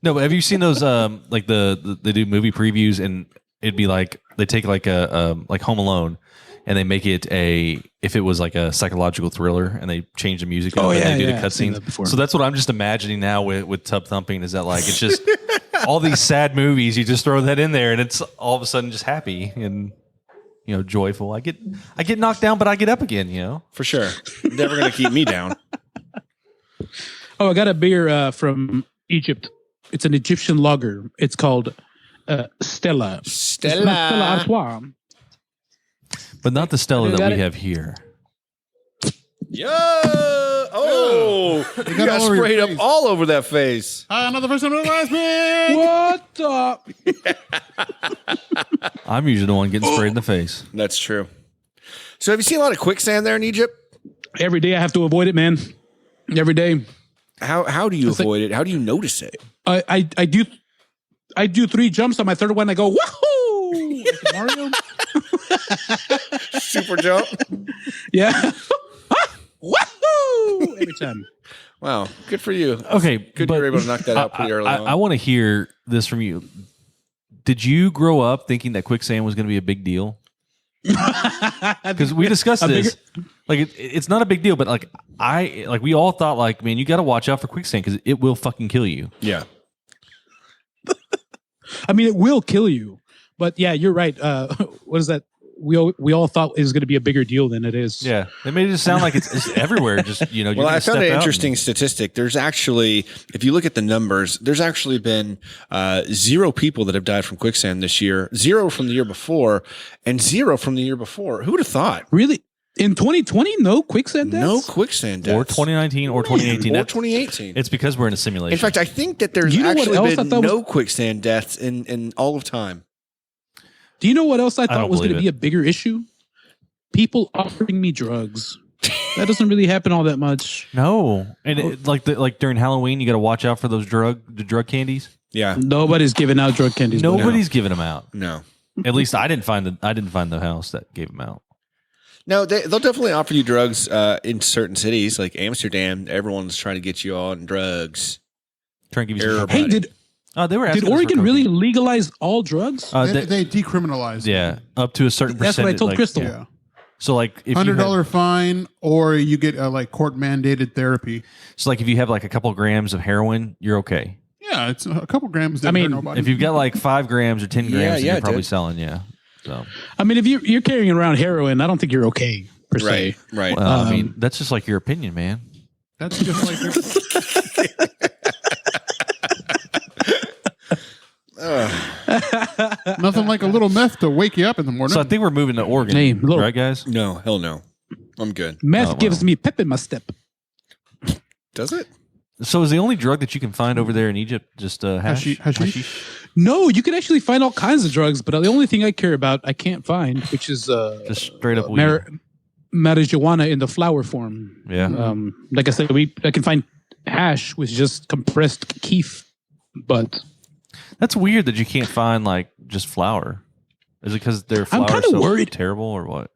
[SPEAKER 3] No, but have you seen those? Like they do movie previews, and it'd be like they take like a like Home Alone, and they make it if it was like a psychological thriller, and they change the music.
[SPEAKER 2] Oh,
[SPEAKER 3] up,
[SPEAKER 2] yeah,
[SPEAKER 3] and they do
[SPEAKER 2] yeah,
[SPEAKER 3] the
[SPEAKER 2] I've seen
[SPEAKER 3] cutscenes.
[SPEAKER 2] that before.
[SPEAKER 3] So that's what I'm just imagining now with Tub Thumping. Is that like it's just all these sad movies? You just throw that in there, and it's all of a sudden just happy and joyful. I get knocked down, but I get up again.
[SPEAKER 4] For sure. Never going to keep me down.
[SPEAKER 2] Oh, I got a beer from Egypt. It's an Egyptian lager. It's called Stella.
[SPEAKER 4] Stella.
[SPEAKER 2] Stella Artois.
[SPEAKER 3] But not the Stella
[SPEAKER 2] You
[SPEAKER 3] that
[SPEAKER 2] got
[SPEAKER 3] we
[SPEAKER 2] it?
[SPEAKER 3] have here.
[SPEAKER 4] Yo! Oh! You
[SPEAKER 1] got
[SPEAKER 4] got
[SPEAKER 1] all over your
[SPEAKER 4] sprayed up
[SPEAKER 1] face.
[SPEAKER 4] all over that face.
[SPEAKER 1] Another first time, last pick.
[SPEAKER 2] What the?
[SPEAKER 3] I'm usually the one getting sprayed in the face.
[SPEAKER 4] That's true. So have you seen a lot of quicksand there in Egypt?
[SPEAKER 2] Every day I have to avoid it, man. Every day.
[SPEAKER 4] How do you
[SPEAKER 2] It's like-
[SPEAKER 4] avoid it? How do you notice it?
[SPEAKER 2] I do 3 jumps. On my third one, I go woohoo! Like Mario.
[SPEAKER 4] Super jump?
[SPEAKER 2] Yeah. Woohoo! Every time.
[SPEAKER 4] Wow. Good for you.
[SPEAKER 3] Okay,
[SPEAKER 4] Good
[SPEAKER 3] but
[SPEAKER 4] you were able to knock that out pretty early on.
[SPEAKER 3] I want to hear this from you. Did you grow up thinking that quicksand was going to be a big deal? Because we discussed this. Like it's not a big deal, but we all thought like, man, you got to watch out for quicksand because it will fucking kill you.
[SPEAKER 4] Yeah.
[SPEAKER 2] I mean, it will kill you. But yeah, you're right. What is that? We all thought it was going to be a bigger deal than it is.
[SPEAKER 3] Yeah, they made it sound like it's everywhere. Just
[SPEAKER 4] Well, I found an interesting statistic. There's actually, if you look at the numbers, there's actually been 0 people that have died from quicksand this year, 0 from the year before, and 0 from the year before. Who would have thought?
[SPEAKER 2] Really? In 2020, no quicksand deaths?
[SPEAKER 4] No quicksand deaths.
[SPEAKER 3] or 2019 or 2018.
[SPEAKER 4] Or
[SPEAKER 3] That's-
[SPEAKER 4] 2018.
[SPEAKER 3] It's because we're in a simulation.
[SPEAKER 4] In fact, I think that there's
[SPEAKER 2] You know what
[SPEAKER 4] actually
[SPEAKER 2] else I
[SPEAKER 4] been
[SPEAKER 2] thought was-
[SPEAKER 4] no quicksand deaths in all of time.
[SPEAKER 2] Do you know what else I thought
[SPEAKER 3] don't
[SPEAKER 2] was going to
[SPEAKER 3] believe
[SPEAKER 2] be a bigger issue? People offering me drugs. That doesn't really happen all that much.
[SPEAKER 3] no, and like during Halloween, you got to watch out for those the drug candies.
[SPEAKER 4] Yeah.
[SPEAKER 2] Nobody's giving out drug candies.
[SPEAKER 3] Nobody's giving them out.
[SPEAKER 4] No.
[SPEAKER 3] At least I didn't find the house that gave them out.
[SPEAKER 4] No, they'll definitely offer you drugs in certain cities like Amsterdam. Everyone's trying to get you on drugs.
[SPEAKER 3] Trying to give you some.
[SPEAKER 4] Everybody.
[SPEAKER 2] Hey,
[SPEAKER 3] They were.
[SPEAKER 2] did
[SPEAKER 3] asking us for
[SPEAKER 2] Oregon
[SPEAKER 3] cocaine.
[SPEAKER 2] really legalize all drugs?
[SPEAKER 1] They decriminalized.
[SPEAKER 3] Yeah, up to a certain
[SPEAKER 2] That's what I
[SPEAKER 3] percentage.
[SPEAKER 2] told
[SPEAKER 3] like,
[SPEAKER 2] Crystal.
[SPEAKER 1] Yeah.
[SPEAKER 3] So like if
[SPEAKER 1] $100 fine, or you get like court mandated therapy.
[SPEAKER 3] So like if you have like a couple grams of heroin, you're okay.
[SPEAKER 1] Yeah, it's a couple grams.
[SPEAKER 2] I mean,
[SPEAKER 1] nobody.
[SPEAKER 3] If you've got like 5 grams or 10 grams, then
[SPEAKER 4] yeah,
[SPEAKER 3] you're probably
[SPEAKER 4] dude.
[SPEAKER 3] selling. Yeah. So
[SPEAKER 2] I mean, if you're carrying around heroin, I don't think you're okay per se.
[SPEAKER 4] Right.
[SPEAKER 3] well, I mean that's just like your opinion, man.
[SPEAKER 1] that's just like nothing like a little meth to wake you up in the morning.
[SPEAKER 3] So I think we're moving to Oregon,
[SPEAKER 2] Hey, little-
[SPEAKER 3] right, guys?
[SPEAKER 4] No, hell no. I'm good.
[SPEAKER 2] Meth
[SPEAKER 3] Oh,
[SPEAKER 2] gives
[SPEAKER 3] well.
[SPEAKER 2] me pep in my step.
[SPEAKER 4] Does it?
[SPEAKER 3] So is the only drug that you can find over there in Egypt just hash?
[SPEAKER 1] Hashish?
[SPEAKER 2] No, you can actually find all kinds of drugs, but the only thing I care about I can't find, which is
[SPEAKER 3] Just straight up weed.
[SPEAKER 2] marijuana in the flower form.
[SPEAKER 3] Yeah.
[SPEAKER 2] Like I said, I can find hash with just compressed keef, but
[SPEAKER 3] That's weird that you can't find like just flour. Is it because their flour
[SPEAKER 2] kinda
[SPEAKER 3] is so
[SPEAKER 2] worried.
[SPEAKER 3] terrible or what?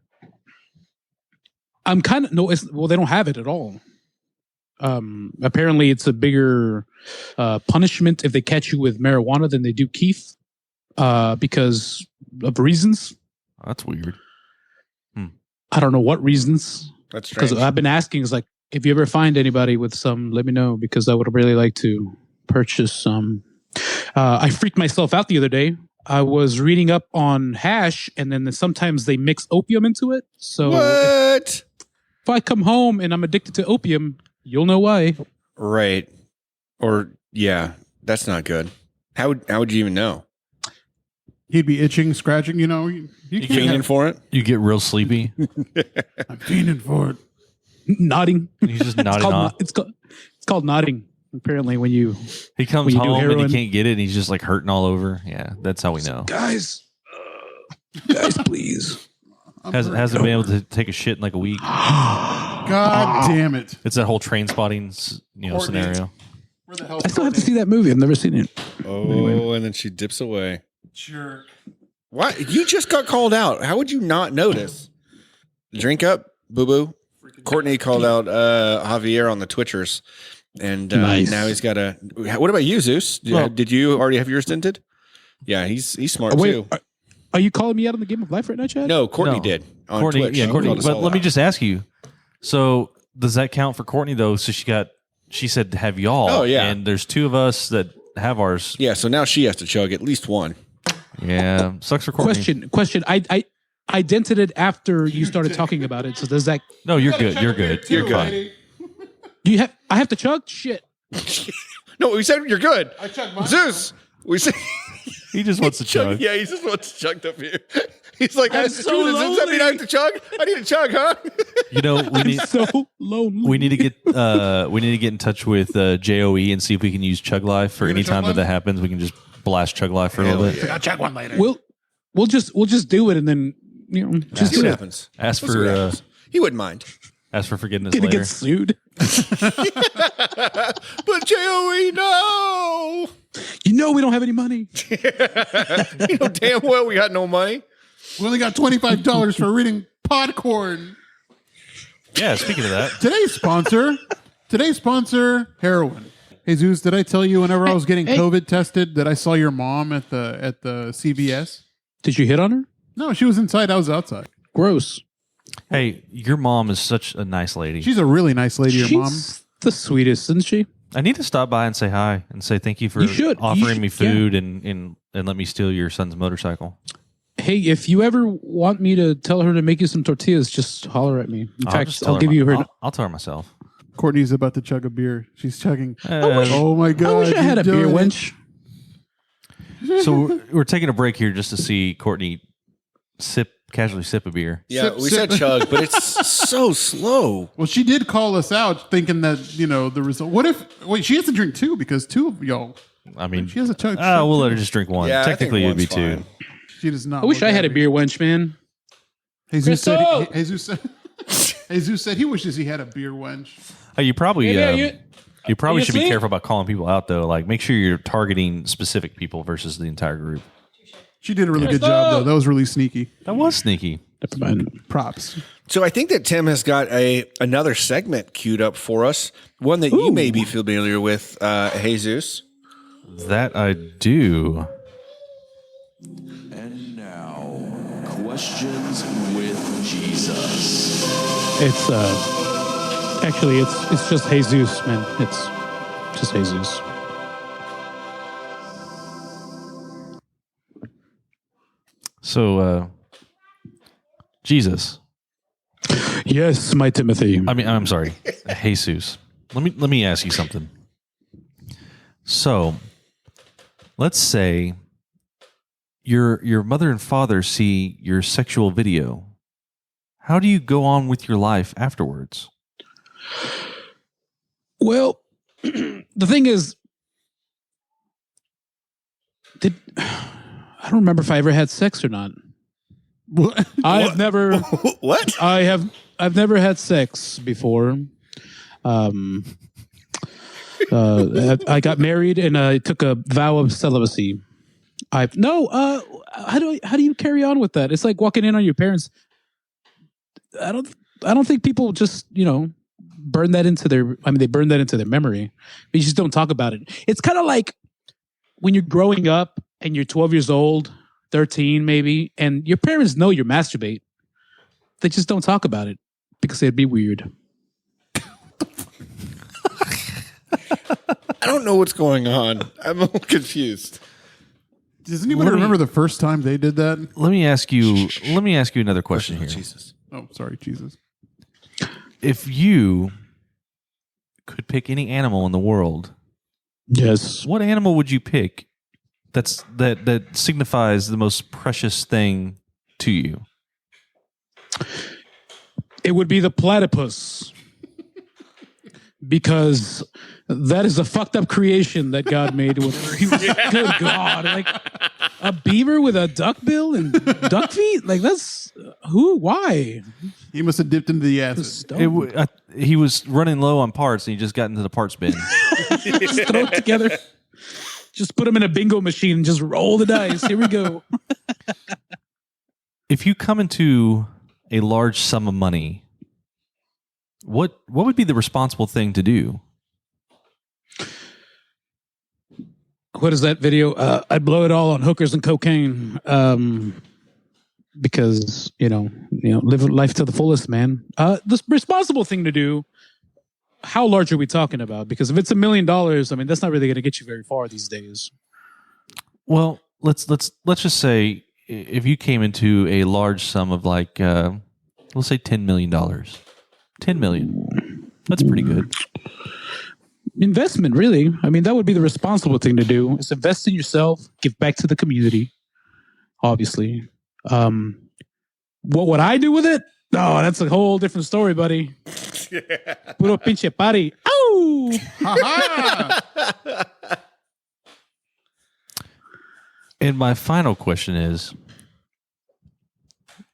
[SPEAKER 2] I'm kind of well, they don't have it at all. Apparently, it's a bigger punishment if they catch you with marijuana than they do keef, because of reasons.
[SPEAKER 3] That's weird.
[SPEAKER 2] I don't know what reasons.
[SPEAKER 4] That's strange.
[SPEAKER 2] Because I've been asking, is like, if you ever find anybody with some, let me know, because I would really like to purchase some. I freaked myself out the other day. I was reading up on hash, and then sometimes they mix opium into it. So
[SPEAKER 4] What?
[SPEAKER 2] if I come home and I'm addicted to opium, you'll know why.
[SPEAKER 4] Right. Or yeah, that's not good. How would you even know?
[SPEAKER 1] He'd be itching, scratching. You know, you can't
[SPEAKER 4] Fiending
[SPEAKER 1] have-
[SPEAKER 4] for it?
[SPEAKER 3] You get real sleepy.
[SPEAKER 1] I'm fiending for it.
[SPEAKER 2] Nodding.
[SPEAKER 3] He's just nodding off.
[SPEAKER 2] It's called nodding. Apparently, when you
[SPEAKER 3] He comes
[SPEAKER 2] when you do
[SPEAKER 3] home and
[SPEAKER 2] heroin.
[SPEAKER 3] he can't get it, and he's just like hurting all over. Yeah, that's how we know.
[SPEAKER 2] guys, please.
[SPEAKER 3] Hasn't been able to take a shit in like a week.
[SPEAKER 1] God damn it!
[SPEAKER 3] It's that whole train spotting,
[SPEAKER 1] Courtney.
[SPEAKER 3] scenario.
[SPEAKER 1] Where the hell?
[SPEAKER 2] I still have to see that movie. I've never seen it.
[SPEAKER 4] Oh, and then she dips away.
[SPEAKER 1] Sure.
[SPEAKER 4] What? You just got called out. How would you not notice? Drink up, boo boo. Courtney called out Javier on the Twitchers, and
[SPEAKER 2] Nice.
[SPEAKER 4] now he's got a. What about you, Zeus?
[SPEAKER 3] Well-
[SPEAKER 4] Did you already have yours tinted? Yeah, he's smart
[SPEAKER 2] Wait,
[SPEAKER 4] too.
[SPEAKER 2] are you calling me out on the Game of Life right now, Chad?
[SPEAKER 4] No, Courtney
[SPEAKER 3] No.
[SPEAKER 4] did on
[SPEAKER 3] Courtney,
[SPEAKER 4] Twitch.
[SPEAKER 3] yeah,
[SPEAKER 4] She
[SPEAKER 3] Courtney.
[SPEAKER 4] called us
[SPEAKER 3] But
[SPEAKER 4] all
[SPEAKER 3] let me
[SPEAKER 4] out.
[SPEAKER 3] just ask you. So does that count for Courtney though? So she said have y'all.
[SPEAKER 4] Oh, yeah.
[SPEAKER 3] And there's two of us that have ours.
[SPEAKER 4] Yeah, so now she has to chug at least one.
[SPEAKER 3] Yeah, sucks for Courtney.
[SPEAKER 2] Question. I dented it after you started talking about it. So does that
[SPEAKER 3] No, you're good. You're good.
[SPEAKER 4] You're good.
[SPEAKER 3] fine.
[SPEAKER 2] I have to chug? Shit.
[SPEAKER 4] No, we said you're good.
[SPEAKER 1] I checked mine.
[SPEAKER 4] Zeus, we said
[SPEAKER 3] He just wants to chug.
[SPEAKER 4] Yeah, he just wants to chug up here. He's like,
[SPEAKER 2] I'm
[SPEAKER 4] Does
[SPEAKER 2] so
[SPEAKER 4] that mean I have to chug? I need to chug, huh?
[SPEAKER 3] You know, we need
[SPEAKER 2] So lonely.
[SPEAKER 3] we need to get in touch with JOE and see if we can use Chug Life for any time that happens. We can just blast Chug Life for a little
[SPEAKER 4] Hell
[SPEAKER 3] bit.
[SPEAKER 4] yeah.
[SPEAKER 1] I'll check one later.
[SPEAKER 2] We'll just do it and then just
[SPEAKER 4] See
[SPEAKER 2] do
[SPEAKER 4] what
[SPEAKER 2] it.
[SPEAKER 4] happens.
[SPEAKER 3] Ask
[SPEAKER 4] We'll see what
[SPEAKER 3] for
[SPEAKER 4] happens. He wouldn't mind.
[SPEAKER 3] ask for forgiveness
[SPEAKER 2] Gonna
[SPEAKER 3] later.
[SPEAKER 2] get sued.
[SPEAKER 4] But Joey, no.
[SPEAKER 2] You know we don't have any money.
[SPEAKER 4] You know damn well we got no money.
[SPEAKER 1] We only got $25 for reading Podcorn.
[SPEAKER 3] Yeah, speaking of that,
[SPEAKER 1] Today's sponsor, heroin. Jesus, did I tell you whenever I was getting
[SPEAKER 2] Hey.
[SPEAKER 1] COVID tested that I saw your mom at the CVS?
[SPEAKER 2] Did you hit on her?
[SPEAKER 1] No, she was inside. I was outside.
[SPEAKER 2] Gross.
[SPEAKER 3] hey, your mom is such a nice lady.
[SPEAKER 1] She's a really nice lady, your mom.
[SPEAKER 2] She's the sweetest, isn't she?
[SPEAKER 3] I need to stop by and say hi and say thank you for
[SPEAKER 2] You should.
[SPEAKER 3] offering
[SPEAKER 2] You
[SPEAKER 3] me
[SPEAKER 2] should,
[SPEAKER 3] food and let me steal your son's motorcycle.
[SPEAKER 2] Hey, if you ever want me to tell her to make you some tortillas, just holler at me. In
[SPEAKER 3] I'll
[SPEAKER 2] fact,
[SPEAKER 3] just tell
[SPEAKER 2] I'll
[SPEAKER 3] her
[SPEAKER 2] give you her.
[SPEAKER 3] I'll tell her myself.
[SPEAKER 1] Courtney's about to chug a beer. She's chugging.
[SPEAKER 3] Uh,
[SPEAKER 1] Oh my God.
[SPEAKER 2] I wish I had a
[SPEAKER 1] you're
[SPEAKER 2] beer
[SPEAKER 1] doing it.
[SPEAKER 2] wench.
[SPEAKER 3] So we're taking a break here just to see Courtney casually sip a beer.
[SPEAKER 4] Yeah,
[SPEAKER 1] Sip,
[SPEAKER 4] we
[SPEAKER 1] sip.
[SPEAKER 4] said chug, but it's so slow.
[SPEAKER 1] Well, she did call us out thinking that, the result. What if, wait, she has to drink two because two of y'all,
[SPEAKER 3] I mean,
[SPEAKER 1] she has a chug.
[SPEAKER 3] we'll let her just drink one.
[SPEAKER 4] Yeah, I think
[SPEAKER 3] Technically, it'd be
[SPEAKER 4] one's
[SPEAKER 3] two.
[SPEAKER 4] fine.
[SPEAKER 1] She does not.
[SPEAKER 2] I wish
[SPEAKER 1] look
[SPEAKER 2] I had a
[SPEAKER 1] happy.
[SPEAKER 2] beer wench, man.
[SPEAKER 1] Jesus said,
[SPEAKER 2] Crystal!
[SPEAKER 1] Jesus said he wishes he had a beer wench.
[SPEAKER 3] Oh, you probably
[SPEAKER 2] Maybe
[SPEAKER 3] you probably
[SPEAKER 2] you
[SPEAKER 3] should be
[SPEAKER 2] asleep?
[SPEAKER 3] careful about calling people out though. Like, make sure you're targeting specific people versus the entire group.
[SPEAKER 1] She did a really good job, though. That was really sneaky.
[SPEAKER 3] That was sneaky.
[SPEAKER 2] Never mind.
[SPEAKER 1] Props.
[SPEAKER 4] So I think that Tim has got another segment queued up for us. One that you may be familiar with, Jesus.
[SPEAKER 3] That I do.
[SPEAKER 5] And now, questions with Jesus.
[SPEAKER 2] It's actually it's just Jesus, man. It's just Jesus.
[SPEAKER 3] So, Jesus.
[SPEAKER 2] Yes, my Timothy.
[SPEAKER 3] I mean, I'm sorry, Jesus. Let me ask you something. So, let's say your mother and father see your sexual video. How do you go on with your life afterwards?
[SPEAKER 2] Well, the thing is, I don't remember if I ever had sex or not.
[SPEAKER 1] What?
[SPEAKER 2] I've never.
[SPEAKER 4] What?
[SPEAKER 2] I've never had sex before. I got married and I took a vow of celibacy. How do you carry on with that? It's like walking in on your parents. I don't think people just burn that into their. I mean, they burn that into their memory, but you just don't talk about it. It's kind of like when you're growing up and you're 12 years old, 13 maybe, and your parents know you masturbate. They just don't talk about it because it'd be weird.
[SPEAKER 4] I don't know what's going on. I'm a little confused.
[SPEAKER 1] Does anybody remember the first time they did that?
[SPEAKER 3] Let me ask you another question here.
[SPEAKER 4] Jesus.
[SPEAKER 1] Oh, sorry, Jesus.
[SPEAKER 3] If you could pick any animal in the world,
[SPEAKER 2] Yes.
[SPEAKER 3] what animal would you pick that signifies the most precious thing to you?
[SPEAKER 2] It would be the platypus. Because that is a fucked up creation that God made. Good God. Like a beaver with a duck bill and duck feet? Like that's who? Why?
[SPEAKER 1] He must have dipped into the acid.
[SPEAKER 3] He was running low on parts and he just got into the parts bin.
[SPEAKER 2] Just throw it together. Just put them in a bingo machine and just roll the dice. Here we go.
[SPEAKER 3] If you come into a large sum of money, what would be the responsible thing to do?
[SPEAKER 2] What is that video? I'd blow it all on hookers and cocaine. Because, live life to the fullest, man. The responsible thing to do, how large are we talking about? Because if it's $1 million, I mean, that's not really going to get you very far these days.
[SPEAKER 3] Well, let's just say if you came into a large sum of like, let's say $10 million. 10 million. That's pretty good.
[SPEAKER 2] Investment, really. I mean, that would be the responsible thing to do. Is invest in yourself, give back to the community. Obviously. What would I do with it? Oh, that's a whole different story, buddy. Puro pinche party. Oh!
[SPEAKER 3] And my final question is,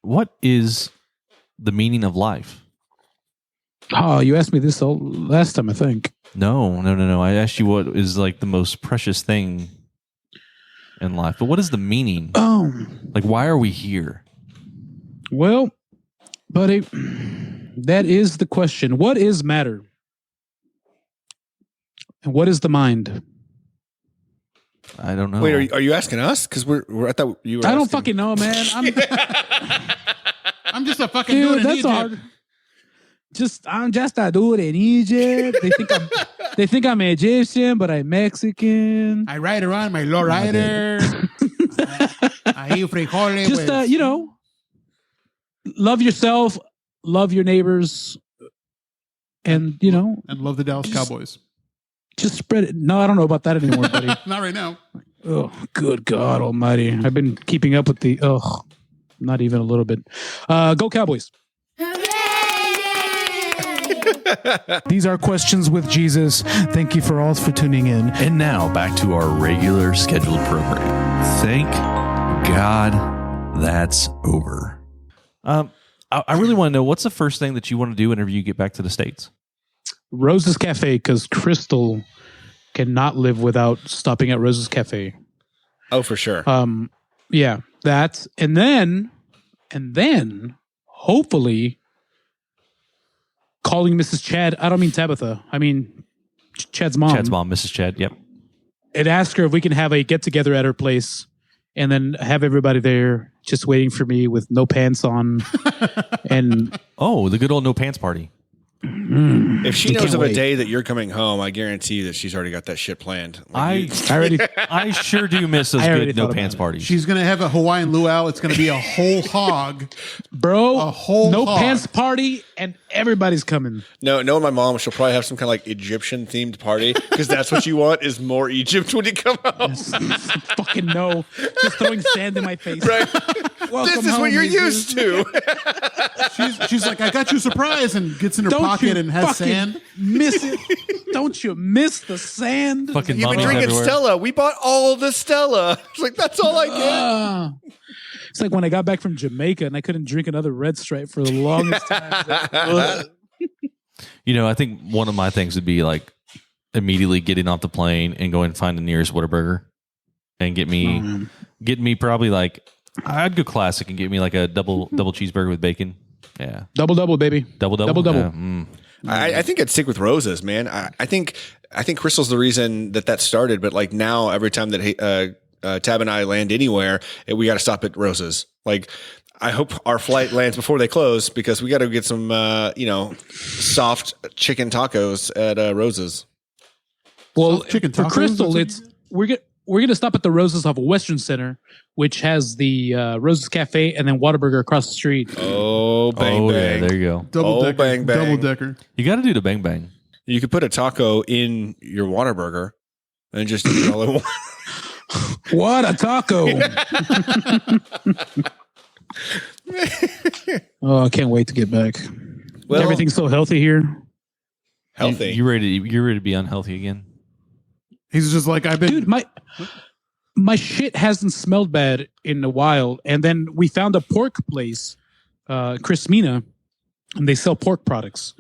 [SPEAKER 3] what is the meaning of life?
[SPEAKER 2] Oh, you asked me this last time, I think.
[SPEAKER 3] No. I asked you what is like the most precious thing in life. But what is the meaning? Like, why are we here?
[SPEAKER 2] Well, buddy, that is the question. What is matter? And what is the mind?
[SPEAKER 3] I don't know.
[SPEAKER 4] Wait, are you asking us? Because I thought you were.
[SPEAKER 2] I don't fucking know, man.
[SPEAKER 1] I'm just a fucking
[SPEAKER 2] Dude,
[SPEAKER 1] dude in
[SPEAKER 2] that's
[SPEAKER 1] Egypt.
[SPEAKER 2] hard. I'm just a dude in Egypt. They think I'm Egyptian, but I'm Mexican.
[SPEAKER 1] I ride around my lowrider. I eat frijoles.
[SPEAKER 2] Just love yourself, love your neighbors, and
[SPEAKER 1] and love the Dallas Cowboys.
[SPEAKER 2] just spread it. No, I don't know about that anymore, buddy.
[SPEAKER 1] Not right now.
[SPEAKER 2] Oh, good God Almighty! I've been keeping up with not even a little bit. Go Cowboys! These are Questions with Jesus. Thank you for all for tuning in.
[SPEAKER 3] And now back to our regular scheduled program. Thank God that's over. I really want to know, what's the first thing that you want to do whenever you get back to the States?
[SPEAKER 2] Rose's Cafe, because Crystal cannot live without stopping at Rose's Cafe.
[SPEAKER 4] Oh, for sure.
[SPEAKER 2] Yeah, that, and then hopefully calling Mrs. Chad. I don't mean Tabitha. I mean Chad's mom.
[SPEAKER 3] Chad's mom, Mrs. Chad. Yep.
[SPEAKER 2] And ask her if we can have a get together at her place, and then have everybody there just waiting for me with no pants on. And
[SPEAKER 3] the good old no pants party.
[SPEAKER 4] If she knows
[SPEAKER 2] can't
[SPEAKER 4] of
[SPEAKER 2] wait.
[SPEAKER 4] a day that you're coming home, I guarantee that she's already got that shit planned. Like,
[SPEAKER 3] I sure do miss those
[SPEAKER 2] already
[SPEAKER 3] good no
[SPEAKER 2] thought
[SPEAKER 3] pants
[SPEAKER 2] about it.
[SPEAKER 3] parties.
[SPEAKER 1] She's going to have a Hawaiian luau. It's going to be a whole hog.
[SPEAKER 2] bro,
[SPEAKER 1] A whole
[SPEAKER 2] no
[SPEAKER 1] hog.
[SPEAKER 2] pants party, and everybody's coming.
[SPEAKER 4] knowing my mom, she'll probably have some kind of like Egyptian themed party because that's what you want is more Egypt when you come home.
[SPEAKER 2] Fucking no, just throwing sand in my face.
[SPEAKER 4] Right?
[SPEAKER 2] Welcome
[SPEAKER 4] This is
[SPEAKER 2] home,
[SPEAKER 4] what you're
[SPEAKER 2] Jesus.
[SPEAKER 4] used to.
[SPEAKER 1] She's like, I got you a surprise, and gets in her
[SPEAKER 2] Don't
[SPEAKER 1] pocket
[SPEAKER 2] you
[SPEAKER 1] and has
[SPEAKER 2] fucking
[SPEAKER 1] sand.
[SPEAKER 2] miss it. Don't you miss the sand?
[SPEAKER 3] Fucking
[SPEAKER 4] You've been
[SPEAKER 3] mummies
[SPEAKER 4] drinking
[SPEAKER 3] everywhere.
[SPEAKER 4] Stella. We bought all the Stella. It's like, that's all I get.
[SPEAKER 2] It's like when I got back from Jamaica and I couldn't drink another Red Stripe for the longest time.
[SPEAKER 3] I think one of my things would be like immediately getting off the plane and going to find the nearest Whataburger and get me probably like, I'd go classic and get me like a double cheeseburger with bacon. Yeah.
[SPEAKER 2] Double, baby.
[SPEAKER 3] Double.
[SPEAKER 2] Double.
[SPEAKER 3] Yeah,
[SPEAKER 4] I think I'd stick with roses, man. I think crystal's the reason that started, but like now every time that Tab and I land anywhere, we got to stop at roses. Like I hope our flight lands before they close because we got to get some soft chicken tacos at Roses.
[SPEAKER 2] Well,
[SPEAKER 1] chicken
[SPEAKER 2] for
[SPEAKER 1] tacos,
[SPEAKER 2] Crystal,
[SPEAKER 1] that's
[SPEAKER 2] we're gonna stop at the Roses of Western Center, which has the Roses Cafe, and then Whataburger across the street.
[SPEAKER 4] Oh, bang bang!
[SPEAKER 3] Yeah, there you go.
[SPEAKER 1] double decker.
[SPEAKER 4] bang, bang.
[SPEAKER 1] Double decker.
[SPEAKER 3] You got to do the bang bang.
[SPEAKER 4] You could put a taco in your Whataburger and just eat it all at once.
[SPEAKER 2] What a taco! Oh, I can't wait to get back.
[SPEAKER 4] Well,
[SPEAKER 2] Everything's so healthy here.
[SPEAKER 4] healthy.
[SPEAKER 3] You ready to be unhealthy again?
[SPEAKER 1] He's just like, I've been.
[SPEAKER 2] Dude, my shit hasn't smelled bad in a while, and then we found a pork place, Chris Mina, and they sell pork products,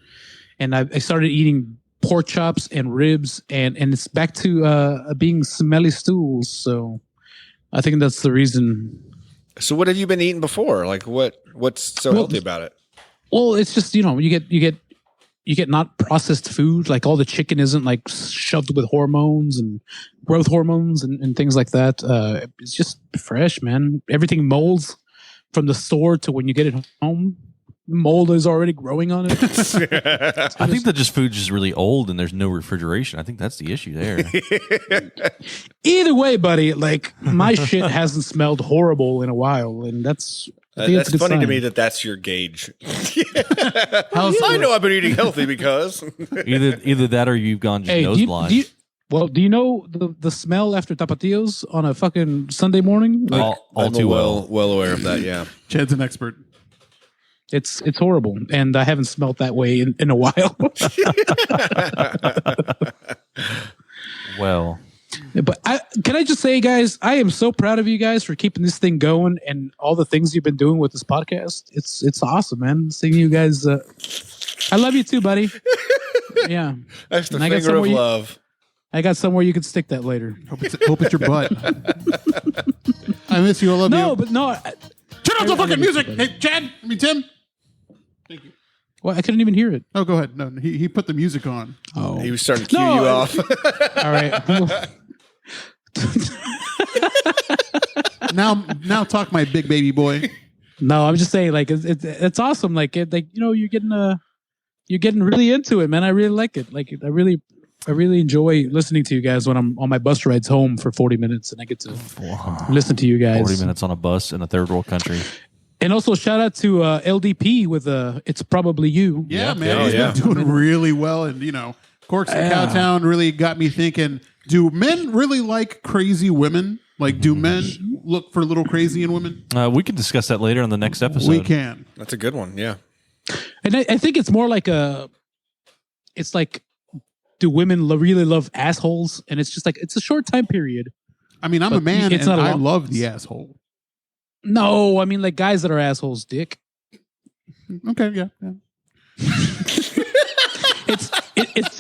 [SPEAKER 2] and I started eating pork chops and ribs, and it's back to being smelly stools. So I think that's the reason.
[SPEAKER 4] So what have you been eating before? Like what's so healthy about it?
[SPEAKER 2] Well, it's just you get not processed food. Like all the chicken isn't like shoved with hormones and growth hormones and things like that. It's just fresh, man. Everything molds from the store to when you get it home. Mold is already growing on it.
[SPEAKER 3] I think that just food's just really old and there's no refrigeration. I think that's the issue there.
[SPEAKER 2] Either way, buddy, like my shit hasn't smelled horrible in a while, and that's I think
[SPEAKER 4] That's
[SPEAKER 2] a good
[SPEAKER 4] funny to
[SPEAKER 2] sign.
[SPEAKER 4] me that's your gauge. I know I've been eating healthy because
[SPEAKER 3] Either that or you've gone just
[SPEAKER 2] Hey,
[SPEAKER 3] nose blind.
[SPEAKER 2] do you know the smell after tapatios on a fucking Sunday morning? Like,
[SPEAKER 3] all
[SPEAKER 4] I'm
[SPEAKER 3] too well.
[SPEAKER 4] well aware of that. Yeah.
[SPEAKER 1] Chad's an expert.
[SPEAKER 2] it's horrible, and I haven't smelled that way in a while.
[SPEAKER 3] Well,
[SPEAKER 2] But can I just say, guys, I am so proud of you guys for keeping this thing going and all the things you've been doing with this podcast. It's awesome, man. Seeing you guys, I love you too, buddy. Yeah,
[SPEAKER 4] That's the
[SPEAKER 2] And I got
[SPEAKER 4] finger of
[SPEAKER 2] somewhere
[SPEAKER 4] love.
[SPEAKER 2] I got somewhere you can stick that later.
[SPEAKER 1] Hope it's your butt. I miss you. I love you.
[SPEAKER 2] No, but no.
[SPEAKER 1] Turn off the fucking music. Hey, Chad. Tim. Thank you.
[SPEAKER 2] Well, I couldn't even hear it.
[SPEAKER 1] Oh, go ahead. No, he put the music on.
[SPEAKER 2] Oh,
[SPEAKER 4] He was starting to cue
[SPEAKER 2] No,
[SPEAKER 4] you off.
[SPEAKER 2] all right.
[SPEAKER 1] Now talk, my big baby boy.
[SPEAKER 2] No, I'm just saying, like it's awesome. Like you're getting really into it, man. I really like it. Like I really enjoy listening to you guys when I'm on my bus rides home for 40 minutes, and I get to listen to you guys.
[SPEAKER 3] 40 minutes on a bus in a third world country.
[SPEAKER 2] And also shout out to LDP with It's Probably You.
[SPEAKER 1] Yeah, man.
[SPEAKER 4] Oh,
[SPEAKER 1] He's
[SPEAKER 4] yeah.
[SPEAKER 1] been doing really well. And, Corks and Cowtown really got me thinking, do men really like crazy women? Like, do men look for a little crazy in women?
[SPEAKER 3] We can discuss that later on the next episode.
[SPEAKER 1] We can.
[SPEAKER 4] That's a good one. Yeah.
[SPEAKER 2] And I think it's more like it's like, do women really love assholes? And it's just like, it's a short time period.
[SPEAKER 1] I mean, I'm
[SPEAKER 2] But
[SPEAKER 1] a man
[SPEAKER 2] it's
[SPEAKER 1] and
[SPEAKER 2] not a
[SPEAKER 1] I
[SPEAKER 2] long-
[SPEAKER 1] love the asshole.
[SPEAKER 2] No, I mean like guys that are assholes, dick.
[SPEAKER 1] Okay, yeah.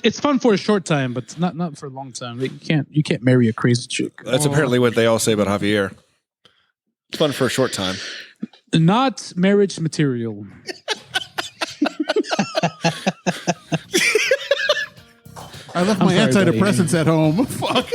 [SPEAKER 2] It's fun for a short time, but not for a long time. Like, you can't marry a crazy chick.
[SPEAKER 4] That's apparently what they all say about Javier. It's fun for a short time.
[SPEAKER 2] Not marriage material.
[SPEAKER 1] I left my
[SPEAKER 2] sorry, buddy.
[SPEAKER 1] antidepressants at home. Fuck.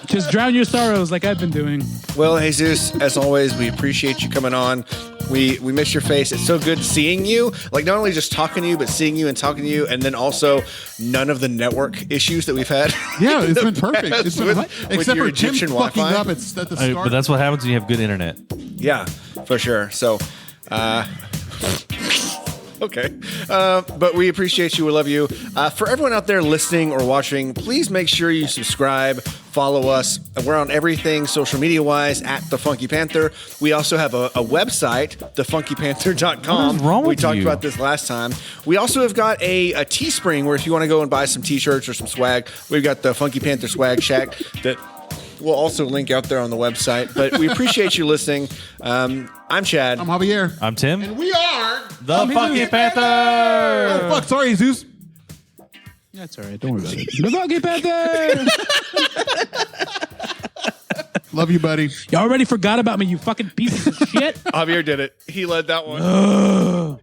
[SPEAKER 2] Just drown your sorrows like I've been doing.
[SPEAKER 4] Well, Jesus, as always, we appreciate you coming on. We miss your face. It's so good seeing you. Like not only just talking to you, but seeing you and talking to you, and then also none of the network issues that we've had.
[SPEAKER 1] Yeah, it's been perfect. It's been
[SPEAKER 4] with
[SPEAKER 1] except
[SPEAKER 4] your
[SPEAKER 1] for Tim
[SPEAKER 4] Egyptian
[SPEAKER 1] fucking
[SPEAKER 4] Wi-Fi.
[SPEAKER 1] up. It's at the start.
[SPEAKER 3] But that's what happens when you have good internet.
[SPEAKER 4] Yeah, for sure. So, okay. But we appreciate you. We love you. For everyone out there listening or watching, please make sure you subscribe, follow us. We're on everything social media wise at The Funky Panther. We also have a website, thefunkypanther.com.
[SPEAKER 3] What is wrong
[SPEAKER 4] We
[SPEAKER 3] with
[SPEAKER 4] talked
[SPEAKER 3] you?
[SPEAKER 4] about this last time. We also have got a Teespring where if you want to go and buy some t-shirts or some swag, we've got the Funky Panther Swag Shack that we'll also link out there on the website. But we appreciate you listening. I'm Chad.
[SPEAKER 1] I'm Javier.
[SPEAKER 3] I'm Tim.
[SPEAKER 1] And we are
[SPEAKER 3] The Funky Panther!
[SPEAKER 1] Oh, fuck. Sorry, Zeus.
[SPEAKER 2] That's all right. Don't worry about it. The Funky Panther!
[SPEAKER 1] Love you, buddy.
[SPEAKER 2] You already forgot about me, you fucking pieces of shit.
[SPEAKER 4] Javier did it. He led that one.